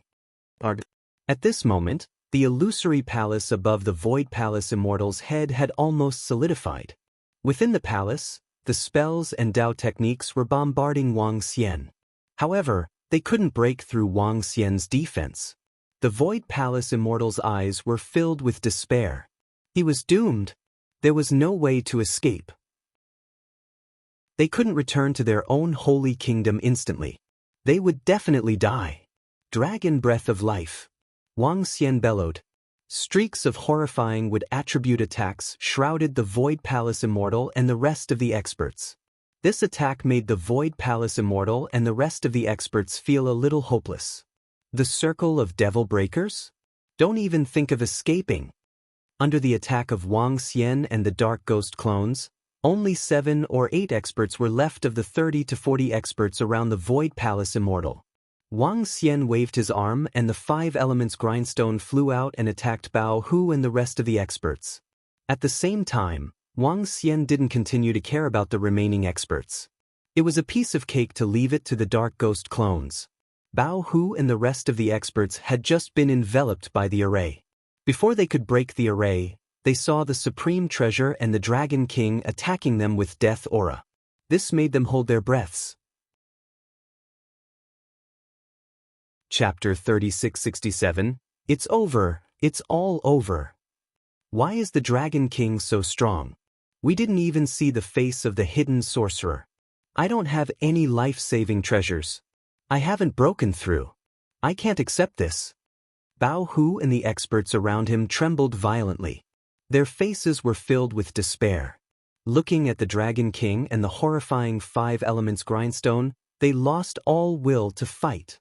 At this moment, the illusory palace above the Void Palace Immortal's head had almost solidified. Within the palace, the spells and Dao techniques were bombarding Wang Xian. However, they couldn't break through Wang Xian's defense. The Void Palace Immortal's eyes were filled with despair. He was doomed. There was no way to escape. They couldn't return to their own holy kingdom instantly. They would definitely die. Dragon breath of life. Wang Xian bellowed. Streaks of horrifying would attribute attacks shrouded the Void Palace Immortal and the rest of the experts. This attack made the Void Palace Immortal and the rest of the experts feel a little hopeless. The circle of devil breakers? Don't even think of escaping. Under the attack of Wang Xian and the Dark Ghost clones, only 7 or 8 experts were left of the 30 to 40 experts around the Void Palace Immortal. Wang Xian waved his arm and the 5 elements grindstone flew out and attacked Bao Hu and the rest of the experts. At the same time, Wang Xian didn't continue to care about the remaining experts. It was a piece of cake to leave it to the Dark Ghost clones. Bao Hu and the rest of the experts had just been enveloped by the array. Before they could break the array, they saw the Supreme Treasure and the Dragon King attacking them with death aura. This made them hold their breaths. Chapter 3667. It's over, it's all over. Why is the Dragon King so strong? We didn't even see the face of the hidden sorcerer. I don't have any life-saving treasures. I haven't broken through. I can't accept this. Bao Hu and the experts around him trembled violently. Their faces were filled with despair. Looking at the Dragon King and the horrifying 5 elements grindstone, they lost all will to fight.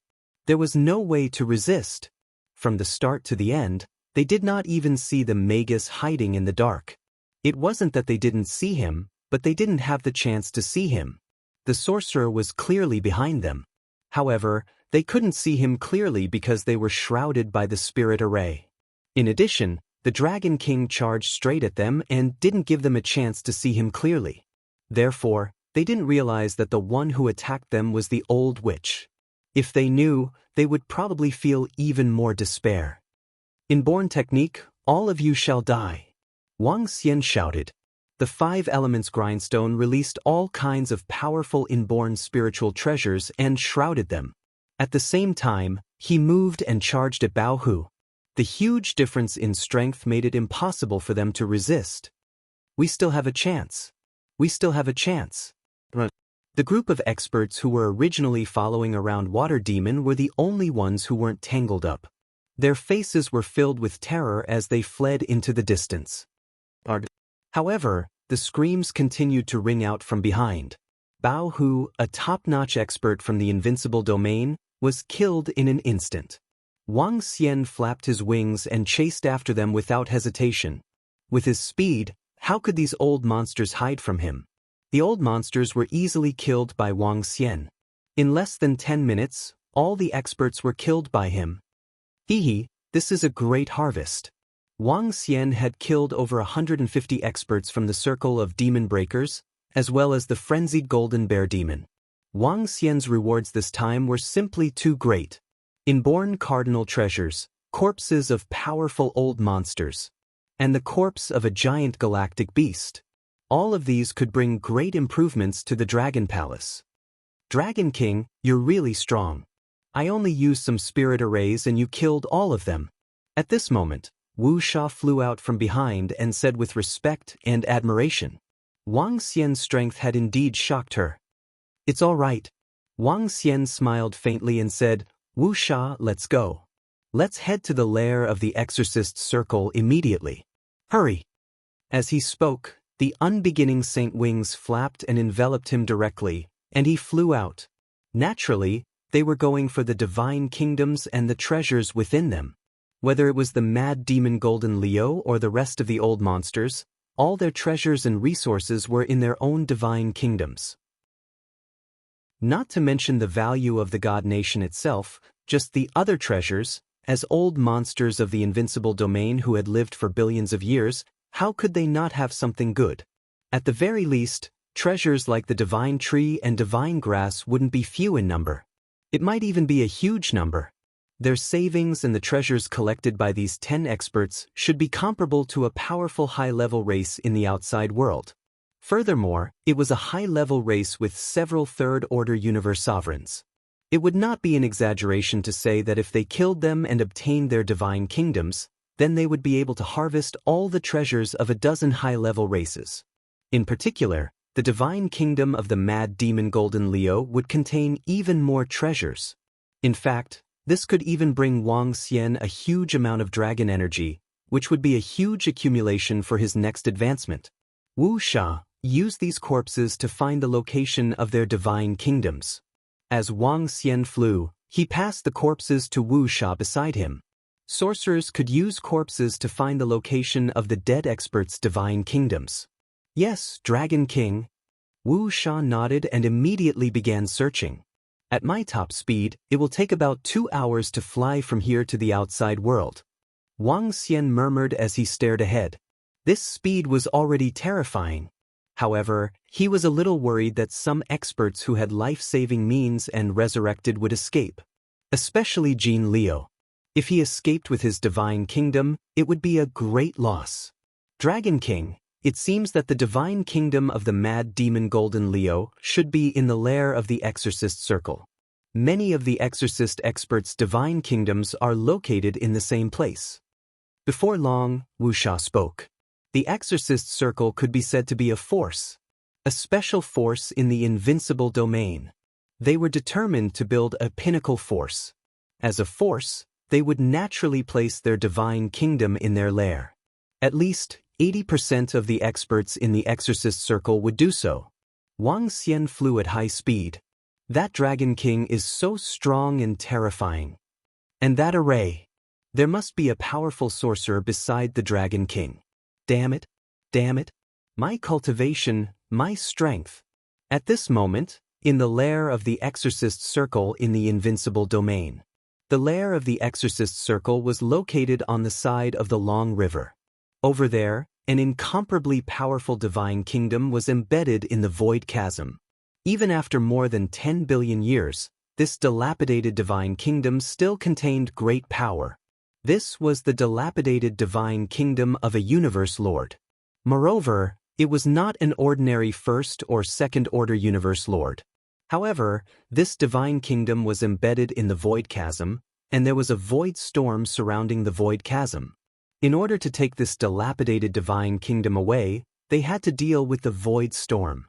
There was no way to resist. From the start to the end, they did not even see the Magus hiding in the dark. It wasn't that they didn't see him, but they didn't have the chance to see him. The sorcerer was clearly behind them. However, they couldn't see him clearly because they were shrouded by the spirit array. In addition, The Dragon King charged straight at them and didn't give them a chance to see him clearly. Therefore, they didn't realize that the one who attacked them was the old witch. If they knew, they would probably feel even more despair. "Inborn technique, all of you shall die," Wang Xian shouted. The 5 elements grindstone released all kinds of powerful inborn spiritual treasures and shrouded them. At the same time, he moved and charged at Bao Hu. The huge difference in strength made it impossible for them to resist. "We still have a chance. We still have a chance." The group of experts who were originally following around Water Demon were the only ones who weren't tangled up. Their faces were filled with terror as they fled into the distance. However, the screams continued to ring out from behind. Bao Hu, a top-notch expert from the Invincible domain, was killed in an instant. Wang Xian flapped his wings and chased after them without hesitation. With his speed, how could these old monsters hide from him? The old monsters were easily killed by Wang Xian. In less than 10 minutes, all the experts were killed by him. Hehe, this is a great harvest. Wang Xian had killed over 150 experts from the circle of demon breakers, as well as the frenzied golden bear demon. Wang Xian's rewards this time were simply too great. Inborn cardinal treasures, corpses of powerful old monsters, and the corpse of a giant galactic beast. All of these could bring great improvements to the Dragon Palace. "Dragon King, you're really strong. I only used some spirit arrays and you killed all of them." At this moment, Wu Sha flew out from behind and said with respect and admiration. Wang Xian's strength had indeed shocked her. "It's all right." Wang Xian smiled faintly and said, "Wu Sha, let's go. Let's head to the lair of the Exorcist's circle immediately. Hurry." As he spoke, the unbeginning saint wings flapped and enveloped him directly, and he flew out. Naturally, they were going for the divine kingdoms and the treasures within them. Whether it was the mad demon Golden Leo or the rest of the old monsters, all their treasures and resources were in their own divine kingdoms. Not to mention the value of the god nation itself, just the other treasures, as old monsters of the Invincible domain who had lived for billions of years, how could they not have something good? At the very least, treasures like the divine tree and divine grass wouldn't be few in number. It might even be a huge number. Their savings and the treasures collected by these 10 experts should be comparable to a powerful high-level race in the outside world. Furthermore, it was a high-level race with several third-order universe sovereigns. It would not be an exaggeration to say that if they killed them and obtained their divine kingdoms, then they would be able to harvest all the treasures of a dozen high-level races. In particular, the divine kingdom of the mad demon Golden Leo would contain even more treasures. In fact, this could even bring Wang Xian a huge amount of dragon energy, which would be a huge accumulation for his next advancement. Wu Sha used these corpses to find the location of their divine kingdoms. As Wang Xian flew, he passed the corpses to Wu Sha beside him. Sorcerers could use corpses to find the location of the dead experts' divine kingdoms. "Yes, Dragon King." Wu Sha nodded and immediately began searching. "At my top speed, it will take about 2 hours to fly from here to the outside world." Wang Xian murmured as he stared ahead. This speed was already terrifying. However, he was a little worried that some experts who had life-saving means and resurrected would escape. Especially Jean Leo. If he escaped with his divine kingdom, it would be a great loss. "Dragon King, it seems that the divine kingdom of the mad demon Golden Leo should be in the lair of the Exorcist Circle. Many of the Exorcist experts' divine kingdoms are located in the same place." Before long, Wu Sha spoke. The Exorcist Circle could be said to be a force. A special force in the Invincible domain. They were determined to build a pinnacle force. As a force, they would naturally place their divine kingdom in their lair. At least 80% of the experts in the Exorcist Circle would do so. Wang Xian flew at high speed. That Dragon King is so strong and terrifying. And that array. There must be a powerful sorcerer beside the Dragon King. Damn it. Damn it. My cultivation, my strength. At this moment, in the lair of the Exorcist Circle in the Invincible domain. The lair of the exorcist's circle was located on the side of the long river. Over there, an incomparably powerful divine kingdom was embedded in the void chasm. Even after more than 10 billion years, this dilapidated divine kingdom still contained great power. This was the dilapidated divine kingdom of a universe lord. Moreover, it was not an ordinary first or second-order universe lord. However, this divine kingdom was embedded in the void chasm, and there was a void storm surrounding the void chasm. In order to take this dilapidated divine kingdom away, they had to deal with the void storm.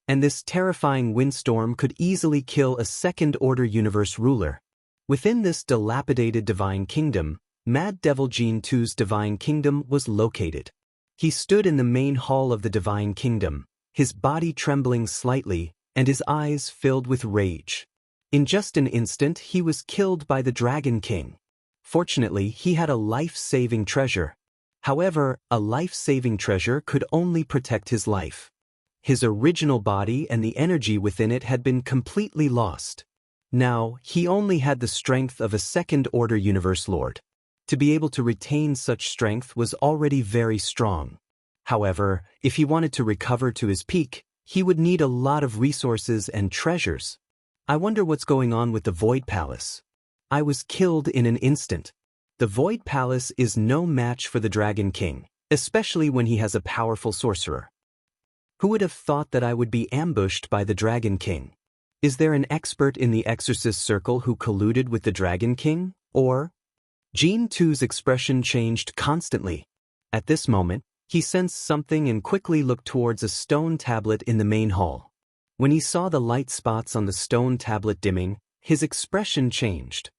And this terrifying windstorm could easily kill a second-order universe ruler. Within this dilapidated divine kingdom, Mad Devil Gene 2's divine kingdom was located. He stood in the main hall of the divine kingdom, his body trembling slightly, and his eyes filled with rage. In just an instant, he was killed by the Dragon King. Fortunately, he had a life-saving treasure. However, a life-saving treasure could only protect his life. His original body and the energy within it had been completely lost. Now, he only had the strength of a second-order universe lord. To be able to retain such strength was already very strong. However, if he wanted to recover to his peak, he would need a lot of resources and treasures. I wonder what's going on with the Void Palace. I was killed in an instant. The Void Palace is no match for the Dragon King, especially when he has a powerful sorcerer. Who would have thought that I would be ambushed by the Dragon King? Is there an expert in the Exorcist Circle who colluded with the Dragon King, or? Gene 2's expression changed constantly. At this moment, he sensed something and quickly looked towards a stone tablet in the main hall. When he saw the light spots on the stone tablet dimming, his expression changed.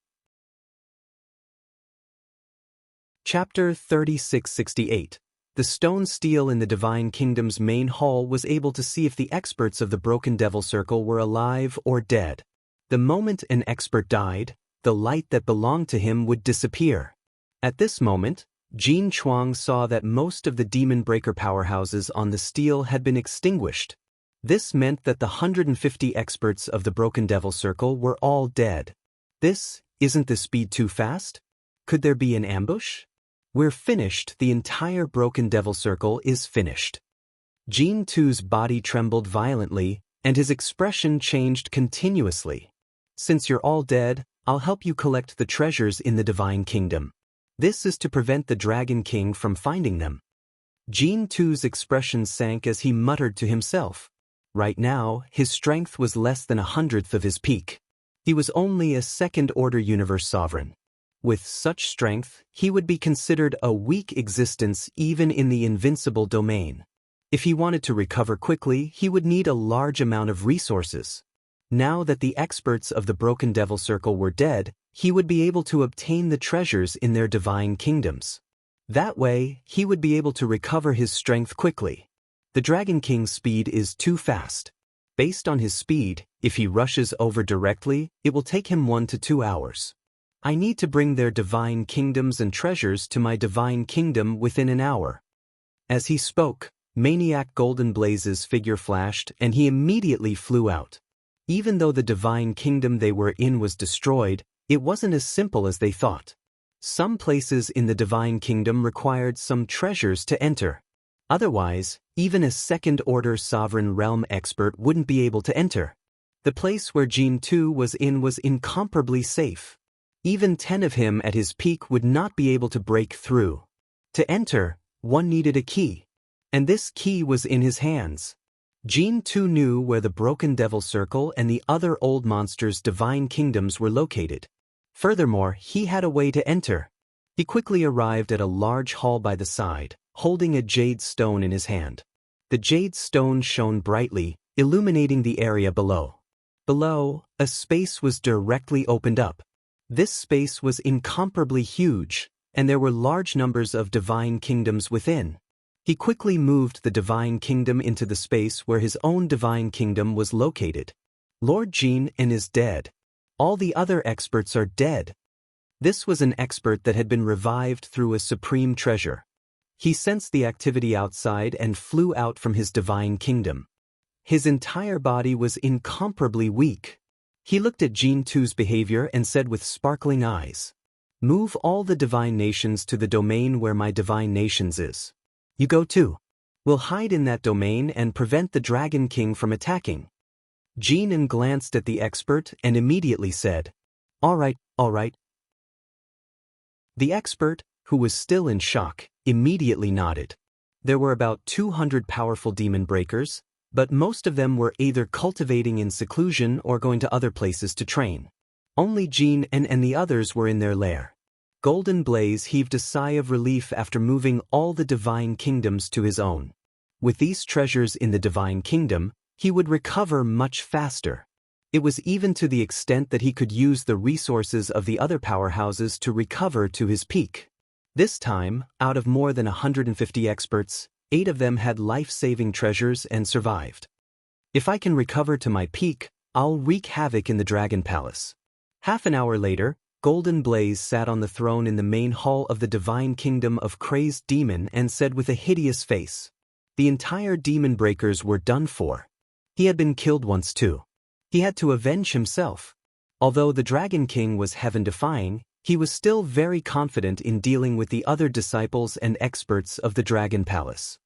Chapter 3668. The stone steel in the Divine Kingdom's main hall was able to see if the experts of the Broken Devil Circle were alive or dead. The moment an expert died, the light that belonged to him would disappear. At this moment, Jin Chuang saw that most of the Demon Breaker powerhouses on the steel had been extinguished. This meant that the 150 experts of the Broken Devil Circle were all dead. Isn't the speed too fast? Could there be an ambush? We're finished. The entire Broken Devil Circle is finished. Gene 2's body trembled violently, and his expression changed continuously. Since you're all dead, I'll help you collect the treasures in the Divine Kingdom. This is to prevent the Dragon King from finding them. Gene 2's expression sank as he muttered to himself. Right now, his strength was less than 1/100th of his peak. He was only a second-order universe sovereign. With such strength, he would be considered a weak existence even in the Invincible domain. If he wanted to recover quickly, he would need a large amount of resources. Now that the experts of the Broken Devil Circle were dead, he would be able to obtain the treasures in their divine kingdoms. That way, he would be able to recover his strength quickly. The Dragon King's speed is too fast. Based on his speed, if he rushes over directly, it will take him 1 to 2 hours. I need to bring their divine kingdoms and treasures to my divine kingdom within an hour. As he spoke, Maniac Golden Blaze's figure flashed and he immediately flew out. Even though the divine kingdom they were in was destroyed, it wasn't as simple as they thought. Some places in the divine kingdom required some treasures to enter. Otherwise, even a second-order sovereign realm expert wouldn't be able to enter. The place where Gene 2 was in was incomparably safe. Even 10 of him at his peak would not be able to break through. To enter, one needed a key. And this key was in his hands. Gene 2 knew where the Broken Devil Circle and the other old monsters' divine kingdoms were located. Furthermore, he had a way to enter. He quickly arrived at a large hall by the side, holding a jade stone in his hand. The jade stone shone brightly, illuminating the area below. Below, a space was directly opened up. This space was incomparably huge, and there were large numbers of divine kingdoms within. He quickly moved the divine kingdom into the space where his own divine kingdom was located. Lord Gene is dead. All the other experts are dead. This was an expert that had been revived through a supreme treasure. He sensed the activity outside and flew out from his divine kingdom. His entire body was incomparably weak. He looked at Jin Tu's behavior and said with sparkling eyes, "Move all the divine nations to the domain where my divine nations is. You go too. We'll hide in that domain and prevent the Dragon King from attacking." Jin glanced at the expert and immediately said, All right. The expert, who was still in shock, immediately nodded. There were about 200 powerful demon breakers, but most of them were either cultivating in seclusion or going to other places to train. Only Jin and the others were in their lair. Golden Blaze heaved a sigh of relief after moving all the divine kingdoms to his own. With these treasures in the divine kingdom, he would recover much faster. It was even to the extent that he could use the resources of the other powerhouses to recover to his peak. This time, out of more than 150 experts, 8 of them had life-saving treasures and survived. If I can recover to my peak, I'll wreak havoc in the Dragon Palace. Half an hour later, Golden Blaze sat on the throne in the main hall of the divine kingdom of Crazed Demon and said with a hideous face, the entire demon breakers were done for. He had been killed once too. He had to avenge himself. Although the Dragon King was heaven-defying, he was still very confident in dealing with the other disciples and experts of the Dragon Palace.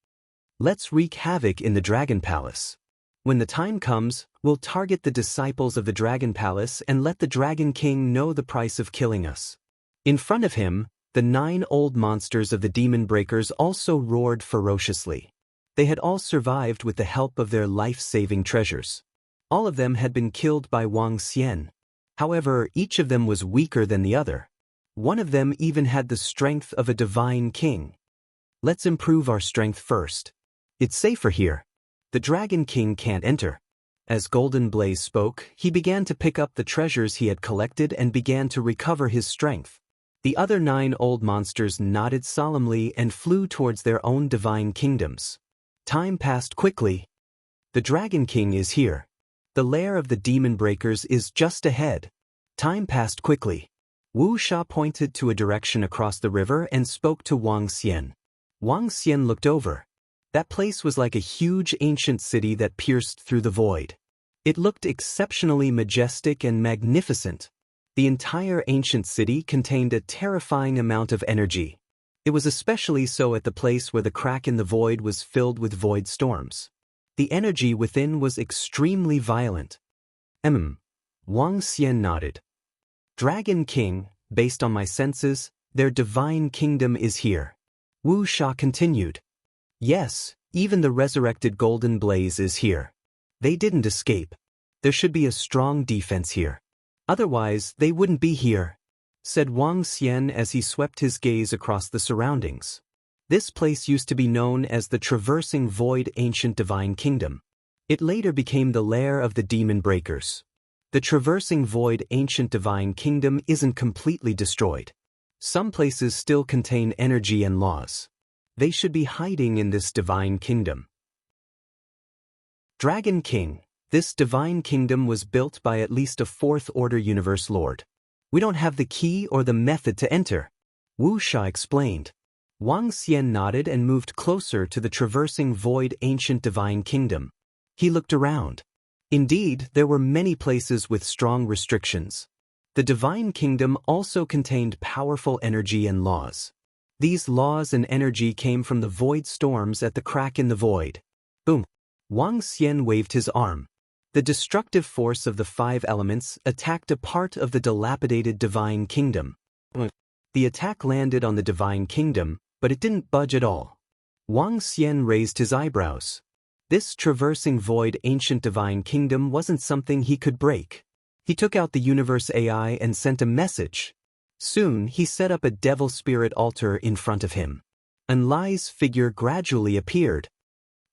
Let's wreak havoc in the Dragon Palace. When the time comes, we'll target the disciples of the Dragon Palace and let the Dragon King know the price of killing us. In front of him, the 9 old monsters of the Demon Breakers also roared ferociously. They had all survived with the help of their life-saving treasures. All of them had been killed by Wang Xian. However, each of them was weaker than the other. One of them even had the strength of a divine king. Let's improve our strength first. It's safer here. The Dragon King can't enter. As Golden Blaze spoke, he began to pick up the treasures he had collected and began to recover his strength. The other 9 old monsters nodded solemnly and flew towards their own divine kingdoms. Time passed quickly. The Dragon King is here. The lair of the Demon Breakers is just ahead. Time passed quickly. Wu Sha pointed to a direction across the river and spoke to Wang Xian. Wang Xian looked over. That place was like a huge ancient city that pierced through the void. It looked exceptionally majestic and magnificent. The entire ancient city contained a terrifying amount of energy. It was especially so at the place where the crack in the void was filled with void storms. The energy within was extremely violent. Wang Xian nodded. Dragon King, based on my senses, their divine kingdom is here. Wu Sha continued. Yes, even the resurrected Golden Blaze is here. They didn't escape. There should be a strong defense here. Otherwise, they wouldn't be here, said Wang Xian as he swept his gaze across the surroundings. This place used to be known as the Traversing Void Ancient Divine Kingdom. It later became the lair of the Demon Breakers. The Traversing Void Ancient Divine Kingdom isn't completely destroyed. Some places still contain energy and laws. They should be hiding in this divine kingdom. Dragon King, this divine kingdom was built by at least a 4th Order Universe Lord. We don't have the key or the method to enter, Wu Sha explained. Wang Xian nodded and moved closer to the Traversing Void Ancient Divine Kingdom. He looked around. Indeed, there were many places with strong restrictions. The Divine Kingdom also contained powerful energy and laws. These laws and energy came from the void storms at the crack in the void. Boom! Wang Xian waved his arm. The destructive force of the 5 elements attacked a part of the dilapidated Divine Kingdom. The attack landed on the Divine Kingdom, but it didn't budge at all. Wang Xian raised his eyebrows. This Traversing Void Ancient Divine Kingdom wasn't something he could break. He took out the Universe AI and sent a message. Soon, he set up a Devil Spirit altar in front of him. Enlai's figure gradually appeared.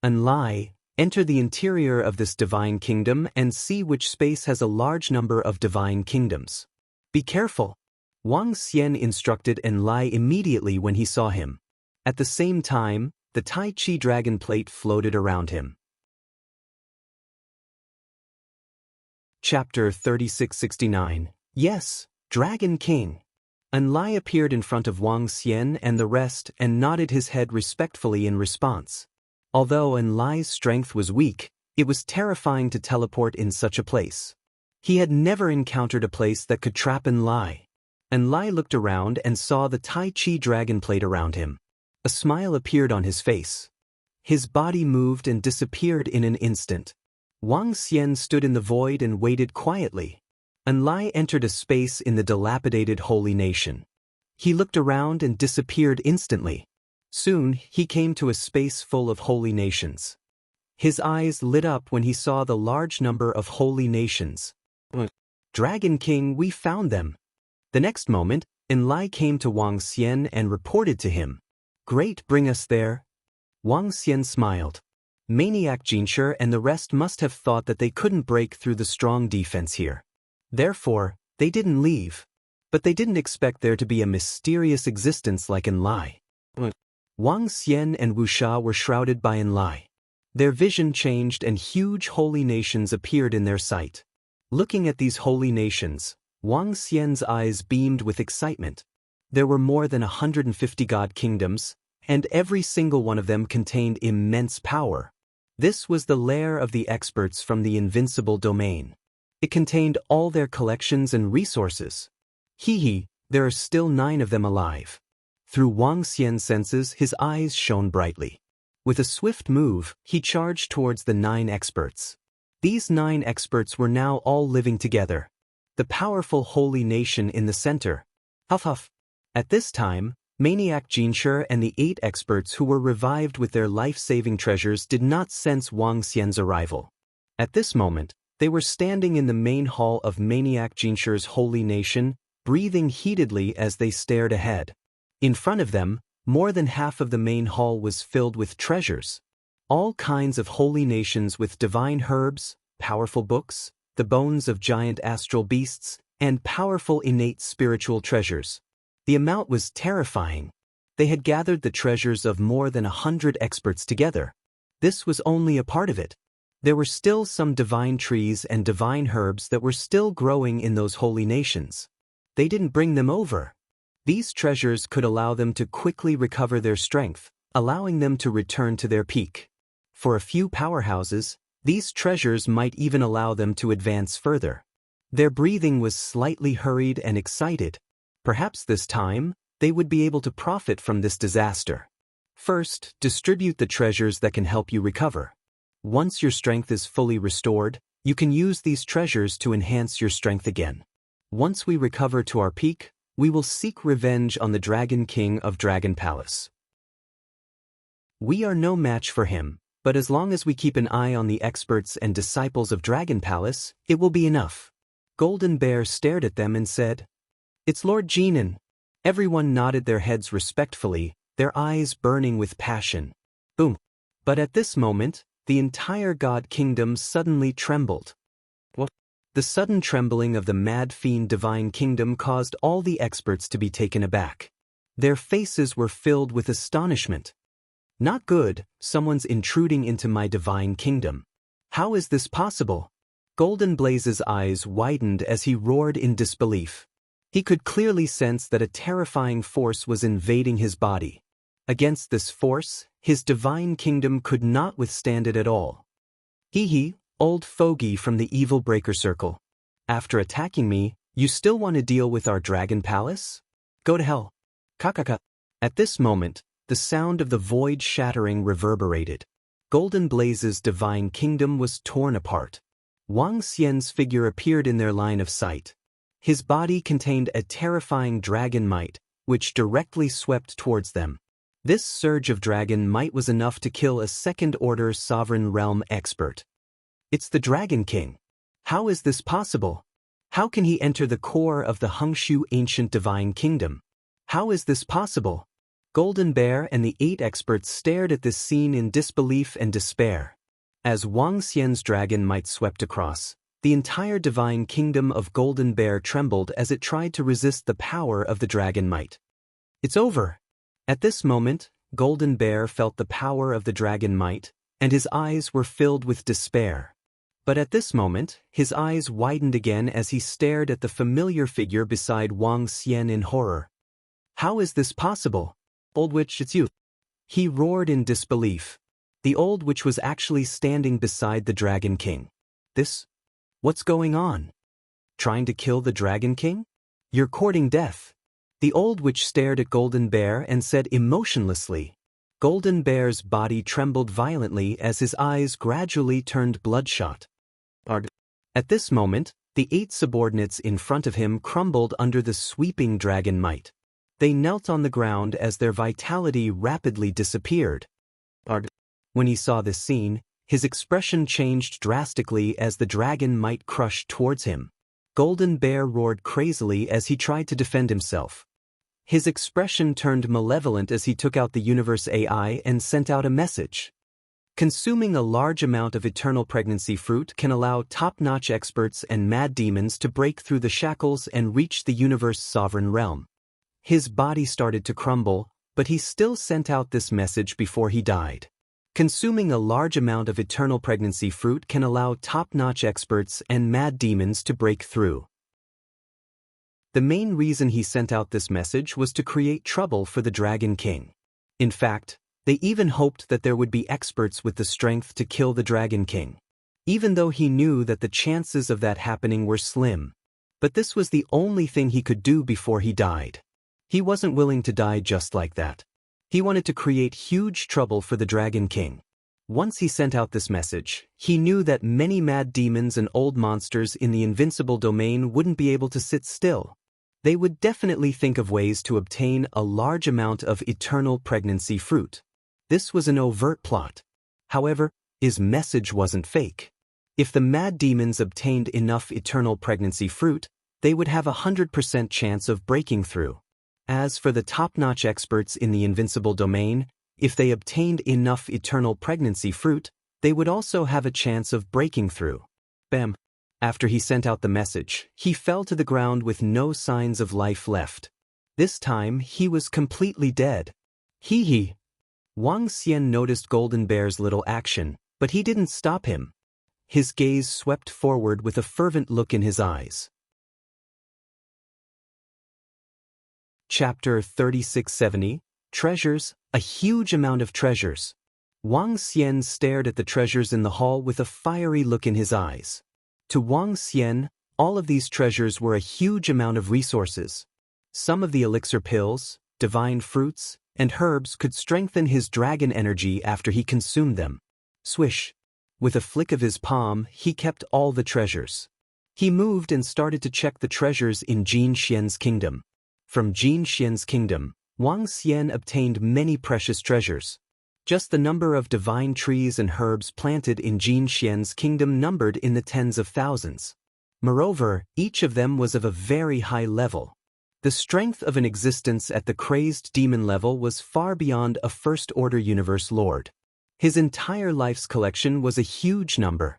Enlai, enter the interior of this Divine Kingdom and see which space has a large number of Divine Kingdoms. Be careful. Wang Xian instructed Enlai immediately when he saw him. At the same time, the Tai Chi dragon plate floated around him. Chapter 3669. Yes, Dragon King. Enlai appeared in front of Wang Xian and the rest and nodded his head respectfully in response. Although Enlai's strength was weak, it was terrifying to teleport in such a place. He had never encountered a place that could trap Enlai. Enlai looked around and saw the Tai Chi dragon plate around him. A smile appeared on his face. His body moved and disappeared in an instant. Wang Xian stood in the void and waited quietly. Enlai entered a space in the dilapidated holy nation. He looked around and disappeared instantly. Soon, he came to a space full of holy nations. His eyes lit up when he saw the large number of holy nations. Dragon King, we found them. The next moment, Enlai came to Wang Xian and reported to him. Great, bring us there. Wang Xian smiled. Maniac Jinshi and the rest must have thought that they couldn't break through the strong defense here. Therefore, they didn't leave. But they didn't expect there to be a mysterious existence like Enlai. Wang Xian and Wu Sha were shrouded by Enlai. Their vision changed and huge holy nations appeared in their sight. Looking at these holy nations, Wang Xian's eyes beamed with excitement. There were more than 150 god kingdoms, and every single one of them contained immense power. This was the lair of the experts from the Invincible domain. It contained all their collections and resources. There are still 9 of them alive. Through Wang Xian's senses, his eyes shone brightly. With a swift move, he charged towards the 9 experts. These 9 experts were now all living together. The powerful holy nation in the center. Huff huff. At this time, Maniac Jinshi and the 8 experts who were revived with their life-saving treasures did not sense Wang Xian's arrival. At this moment, they were standing in the main hall of Maniac Jinshi's holy nation, breathing heatedly as they stared ahead. In front of them, more than half of the main hall was filled with treasures. All kinds of holy nations with divine herbs, powerful books, the bones of giant astral beasts, and powerful innate spiritual treasures. The amount was terrifying. They had gathered the treasures of more than 100 experts together. This was only a part of it. There were still some divine trees and divine herbs that were still growing in those holy nations. They didn't bring them over. These treasures could allow them to quickly recover their strength, allowing them to return to their peak. For a few powerhouses, these treasures might even allow them to advance further. Their breathing was slightly hurried and excited. Perhaps this time, they would be able to profit from this disaster. First, distribute the treasures that can help you recover. Once your strength is fully restored, you can use these treasures to enhance your strength again. Once we recover to our peak, we will seek revenge on the Dragon King of Dragon Palace. We are no match for him, but as long as we keep an eye on the experts and disciples of Dragon Palace, it will be enough. Golden Bear stared at them and said, "It's Lord Jinan." Everyone nodded their heads respectfully, their eyes burning with passion. Boom. But at this moment, the entire God Kingdom suddenly trembled. What? The sudden trembling of the Mad Fiend Divine Kingdom caused all the experts to be taken aback. Their faces were filled with astonishment. Not good, someone's intruding into my Divine Kingdom. How is this possible? Golden Blaze's eyes widened as he roared in disbelief. He could clearly sense that a terrifying force was invading his body. Against this force, his divine kingdom could not withstand it at all. Old fogey from the evil breaker circle. After attacking me, you still want to deal with our dragon palace? Go to hell. Kakaka. At this moment, the sound of the void shattering reverberated. Golden Blaze's divine kingdom was torn apart. Wang Xian's figure appeared in their line of sight. His body contained a terrifying dragon might, which directly swept towards them. This surge of dragon might was enough to kill a second-order sovereign realm expert. It's the Dragon King. How is this possible? How can he enter the core of the Hengshu ancient divine kingdom? How is this possible? Golden Bear and the 8 experts stared at this scene in disbelief and despair. As Wang Xian's dragon might swept across, the entire divine kingdom of Golden Bear trembled as it tried to resist the power of the dragon might. It's over. At this moment, Golden Bear felt the power of the dragon might, and his eyes were filled with despair. But at this moment, his eyes widened again as he stared at the familiar figure beside Wang Xian in horror. How is this possible? Old witch, it's you. He roared in disbelief. The old witch was actually standing beside the Dragon King. What's going on? Trying to kill the Dragon King? You're courting death. The old witch stared at Golden Bear and said emotionlessly. Golden Bear's body trembled violently as his eyes gradually turned bloodshot. At this moment, the 8 subordinates in front of him crumbled under the sweeping dragon might. They knelt on the ground as their vitality rapidly disappeared. When he saw this scene, his expression changed drastically as the dragon might crushed towards him. Golden Bear roared crazily as he tried to defend himself. His expression turned malevolent as he took out the universe AI and sent out a message. Consuming a large amount of eternal pregnancy fruit can allow top-notch experts and mad demons to break through the shackles and reach the universe's sovereign realm. His body started to crumble, but he still sent out this message before he died. Consuming a large amount of eternal pregnancy fruit can allow top-notch experts and mad demons to break through. The main reason he sent out this message was to create trouble for the Dragon King. In fact, they even hoped that there would be experts with the strength to kill the Dragon King, even though he knew that the chances of that happening were slim. But this was the only thing he could do before he died. He wasn't willing to die just like that. He wanted to create huge trouble for the Dragon King. Once he sent out this message, he knew that many mad demons and old monsters in the Invincible domain wouldn't be able to sit still. They would definitely think of ways to obtain a large amount of eternal pregnancy fruit. This was an overt plot. However, his message wasn't fake. If the mad demons obtained enough eternal pregnancy fruit, they would have a 100% chance of breaking through. As for the top-notch experts in the Invincible domain, if they obtained enough eternal pregnancy fruit, they would also have a chance of breaking through. Bam! After he sent out the message, he fell to the ground with no signs of life left. This time, he was completely dead. Hee. Wang Xian noticed Golden Bear's little action, but he didn't stop him. His gaze swept forward with a fervent look in his eyes. Chapter 3670, Treasures, a huge amount of treasures. Wang Xian stared at the treasures in the hall with a fiery look in his eyes. To Wang Xian, all of these treasures were a huge amount of resources. Some of the elixir pills, divine fruits, and herbs could strengthen his dragon energy after he consumed them. Swish! With a flick of his palm, he kept all the treasures. He moved and started to check the treasures in Jin Xian's kingdom. From Jin Xian's kingdom, Wang Xian obtained many precious treasures. Just the number of divine trees and herbs planted in Jin Xian's kingdom numbered in the tens of thousands. Moreover, each of them was of a very high level. The strength of an existence at the crazed demon level was far beyond a first-order universe lord. His entire life's collection was a huge number.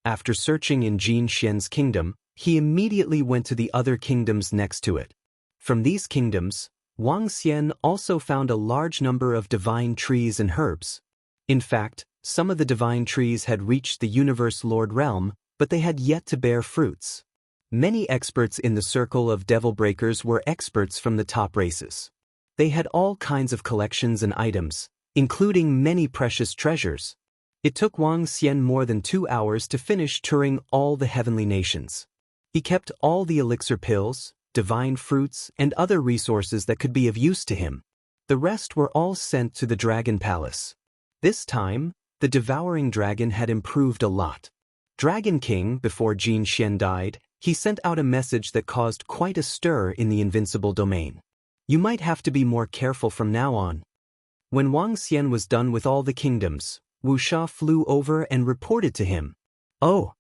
After searching in Jin Xian's kingdom, he immediately went to the other kingdoms next to it. From these kingdoms, Wang Xian also found a large number of divine trees and herbs. In fact, some of the divine trees had reached the Universe Lord realm, but they had yet to bear fruits. Many experts in the circle of Devil Breakers were experts from the top races. They had all kinds of collections and items, including many precious treasures. It took Wang Xian more than 2 hours to finish touring all the heavenly nations. He kept all the elixir pills, divine fruits, and other resources that could be of use to him. The rest were all sent to the Dragon Palace. This time, the devouring dragon had improved a lot. Dragon King, before Jin Xian died, he sent out a message that caused quite a stir in the Invincible domain. You might have to be more careful from now on. When Wang Xian was done with all the kingdoms, Wu Sha flew over and reported to him. Oh!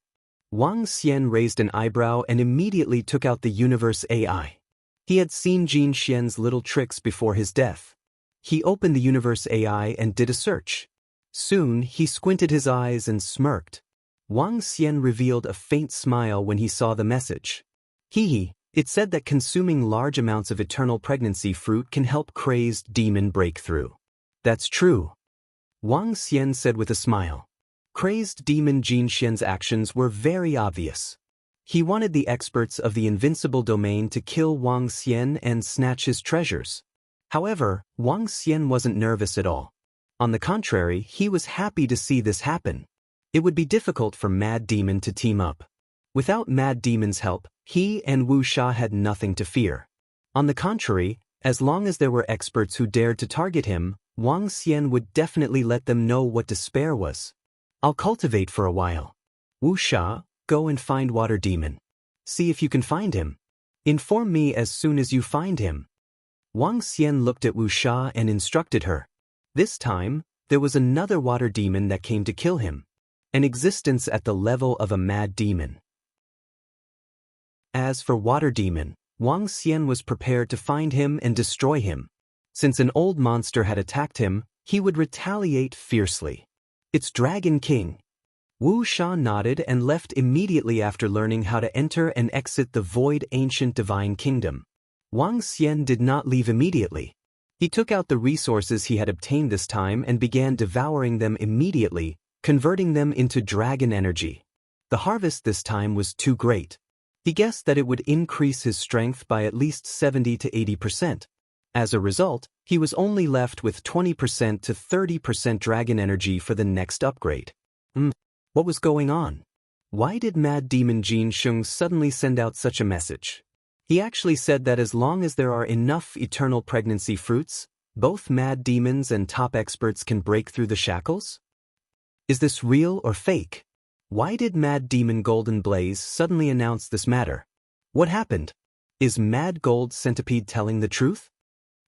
Wang Xian raised an eyebrow and immediately took out the universe AI. He had seen Jin Xian's little tricks before his death. He opened the universe AI and did a search. Soon, he squinted his eyes and smirked. Wang Xian revealed a faint smile when he saw the message. It said that consuming large amounts of eternal pregnancy fruit can help crazed demon break through. That's true. Wang Xian said with a smile. Crazed demon Jin Xian's actions were very obvious. He wanted the experts of the Invincible domain to kill Wang Xian and snatch his treasures. However, Wang Xian wasn't nervous at all. On the contrary, he was happy to see this happen. It would be difficult for Mad Demon to team up. Without Mad Demon's help, he and Wu Sha had nothing to fear. On the contrary, as long as there were experts who dared to target him, Wang Xian would definitely let them know what despair was. I'll cultivate for a while. Wu Sha, go and find Water Demon. See if you can find him. Inform me as soon as you find him. Wang Xian looked at Wu Sha and instructed her. This time, there was another water demon that came to kill him. An existence at the level of a mad demon. As for Water Demon, Wang Xian was prepared to find him and destroy him. Since an old monster had attacked him, he would retaliate fiercely. It's Dragon King. Wu Sha nodded and left immediately after learning how to enter and exit the void ancient divine kingdom. Wang Xian did not leave immediately. He took out the resources he had obtained this time and began devouring them immediately, converting them into dragon energy. The harvest this time was too great. He guessed that it would increase his strength by at least 70 to 80%. As a result, he was only left with 20% to 30% dragon energy for the next upgrade. What was going on? Why did Mad Demon Jin Sheng suddenly send out such a message? He actually said that as long as there are enough eternal pregnancy fruits, both mad demons and top experts can break through the shackles? Is this real or fake? Why did Mad Demon Golden Blaze suddenly announce this matter? What happened? Is Mad Gold Centipede telling the truth?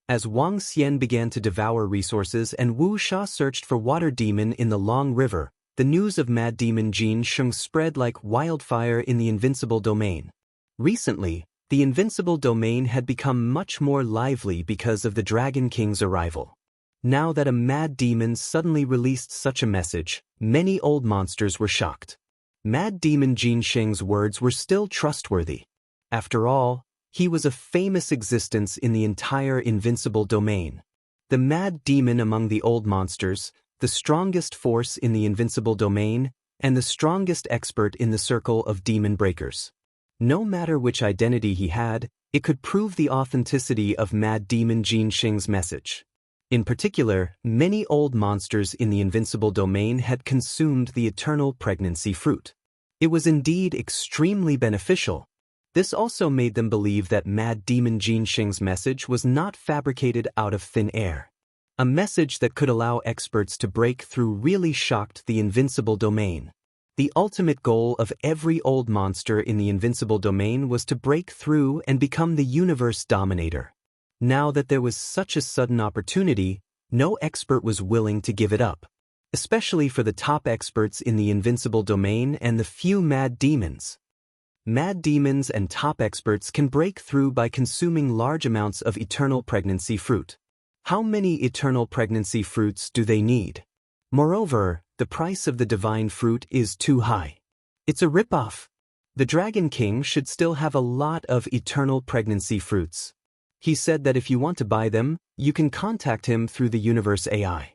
As Wang Xian began to devour resources and Wu Sha searched for Water Demon in the Long River, the news of Mad Demon Jin Sheng spread like wildfire in the Invincible domain. Recently, the Invincible domain had become much more lively because of the Dragon King's arrival. Now that a mad demon suddenly released such a message, many old monsters were shocked. Mad Demon Jin Sheng's words were still trustworthy. After all, he was a famous existence in the entire Invincible domain. The mad demon among the old monsters, the strongest force in the Invincible domain, and the strongest expert in the circle of demon breakers. No matter which identity he had, it could prove the authenticity of Mad Demon Jin Sheng's message. In particular, many old monsters in the Invincible domain had consumed the eternal pregnancy fruit. It was indeed extremely beneficial. This also made them believe that Mad Demon Jin Sheng's message was not fabricated out of thin air. A message that could allow experts to break through really shocked the Invincible domain. The ultimate goal of every old monster in the Invincible domain was to break through and become the universe dominator. Now that there was such a sudden opportunity, no expert was willing to give it up. Especially for the top experts in the Invincible domain and the few mad demons. Mad demons and top experts can break through by consuming large amounts of eternal pregnancy fruit. How many eternal pregnancy fruits do they need? Moreover, the price of the divine fruit is too high. It's a ripoff. The Dragon King should still have a lot of eternal pregnancy fruits. He said that if you want to buy them, you can contact him through the Universe AI.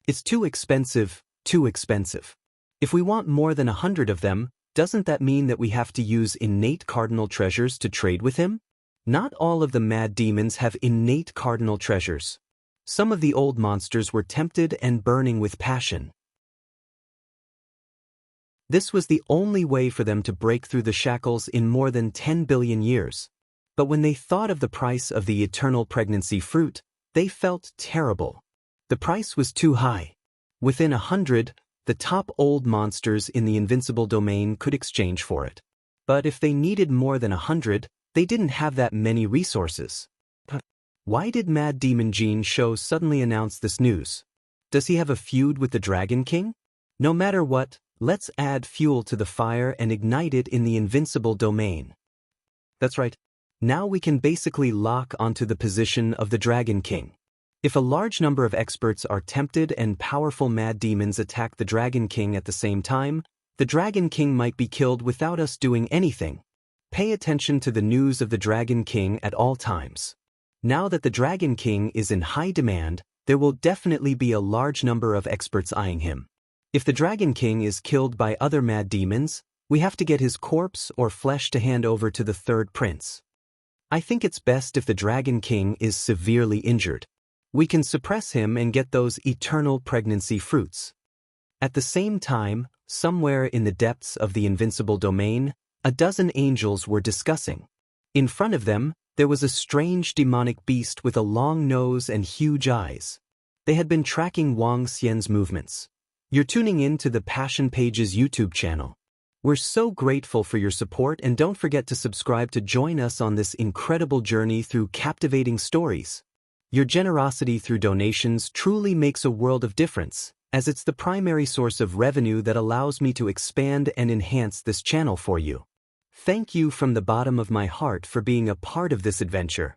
It's too expensive, too expensive. If we want more than 100 of them, doesn't that mean that we have to use innate cardinal treasures to trade with him? Not all of the mad demons have innate cardinal treasures. Some of the old monsters were tempted and burning with passion. This was the only way for them to break through the shackles in more than 10 billion years. But when they thought of the price of the eternal pregnancy fruit, they felt terrible. The price was too high. Within 100, the top old monsters in the Invincible domain could exchange for it. But if they needed more than 100, they didn't have that many resources. Why did Mad Demon Jin Sheng suddenly announce this news? Does he have a feud with the Dragon King? No matter what, let's add fuel to the fire and ignite it in the Invincible domain. That's right. Now we can basically lock onto the position of the Dragon King. If a large number of experts are tempted and powerful mad demons attack the Dragon King at the same time, the Dragon King might be killed without us doing anything. Pay attention to the news of the Dragon King at all times. Now that the Dragon King is in high demand, there will definitely be a large number of experts eyeing him. If the Dragon King is killed by other mad demons, we have to get his corpse or flesh to hand over to the third prince. I think it's best if the Dragon King is severely injured. We can suppress him and get those eternal pregnancy fruits. At the same time, somewhere in the depths of the Invincible domain, A dozen angels were discussing. In front of them, there was a strange demonic beast with a long nose and huge eyes. They had been tracking Wang Xian's movements. You're tuning in to the Passion Pages YouTube channel. We're so grateful for your support, and don't forget to subscribe to join us on this incredible journey through captivating stories. Your generosity through donations truly makes a world of difference, as it's the primary source of revenue that allows me to expand and enhance this channel for you. Thank you from the bottom of my heart for being a part of this adventure.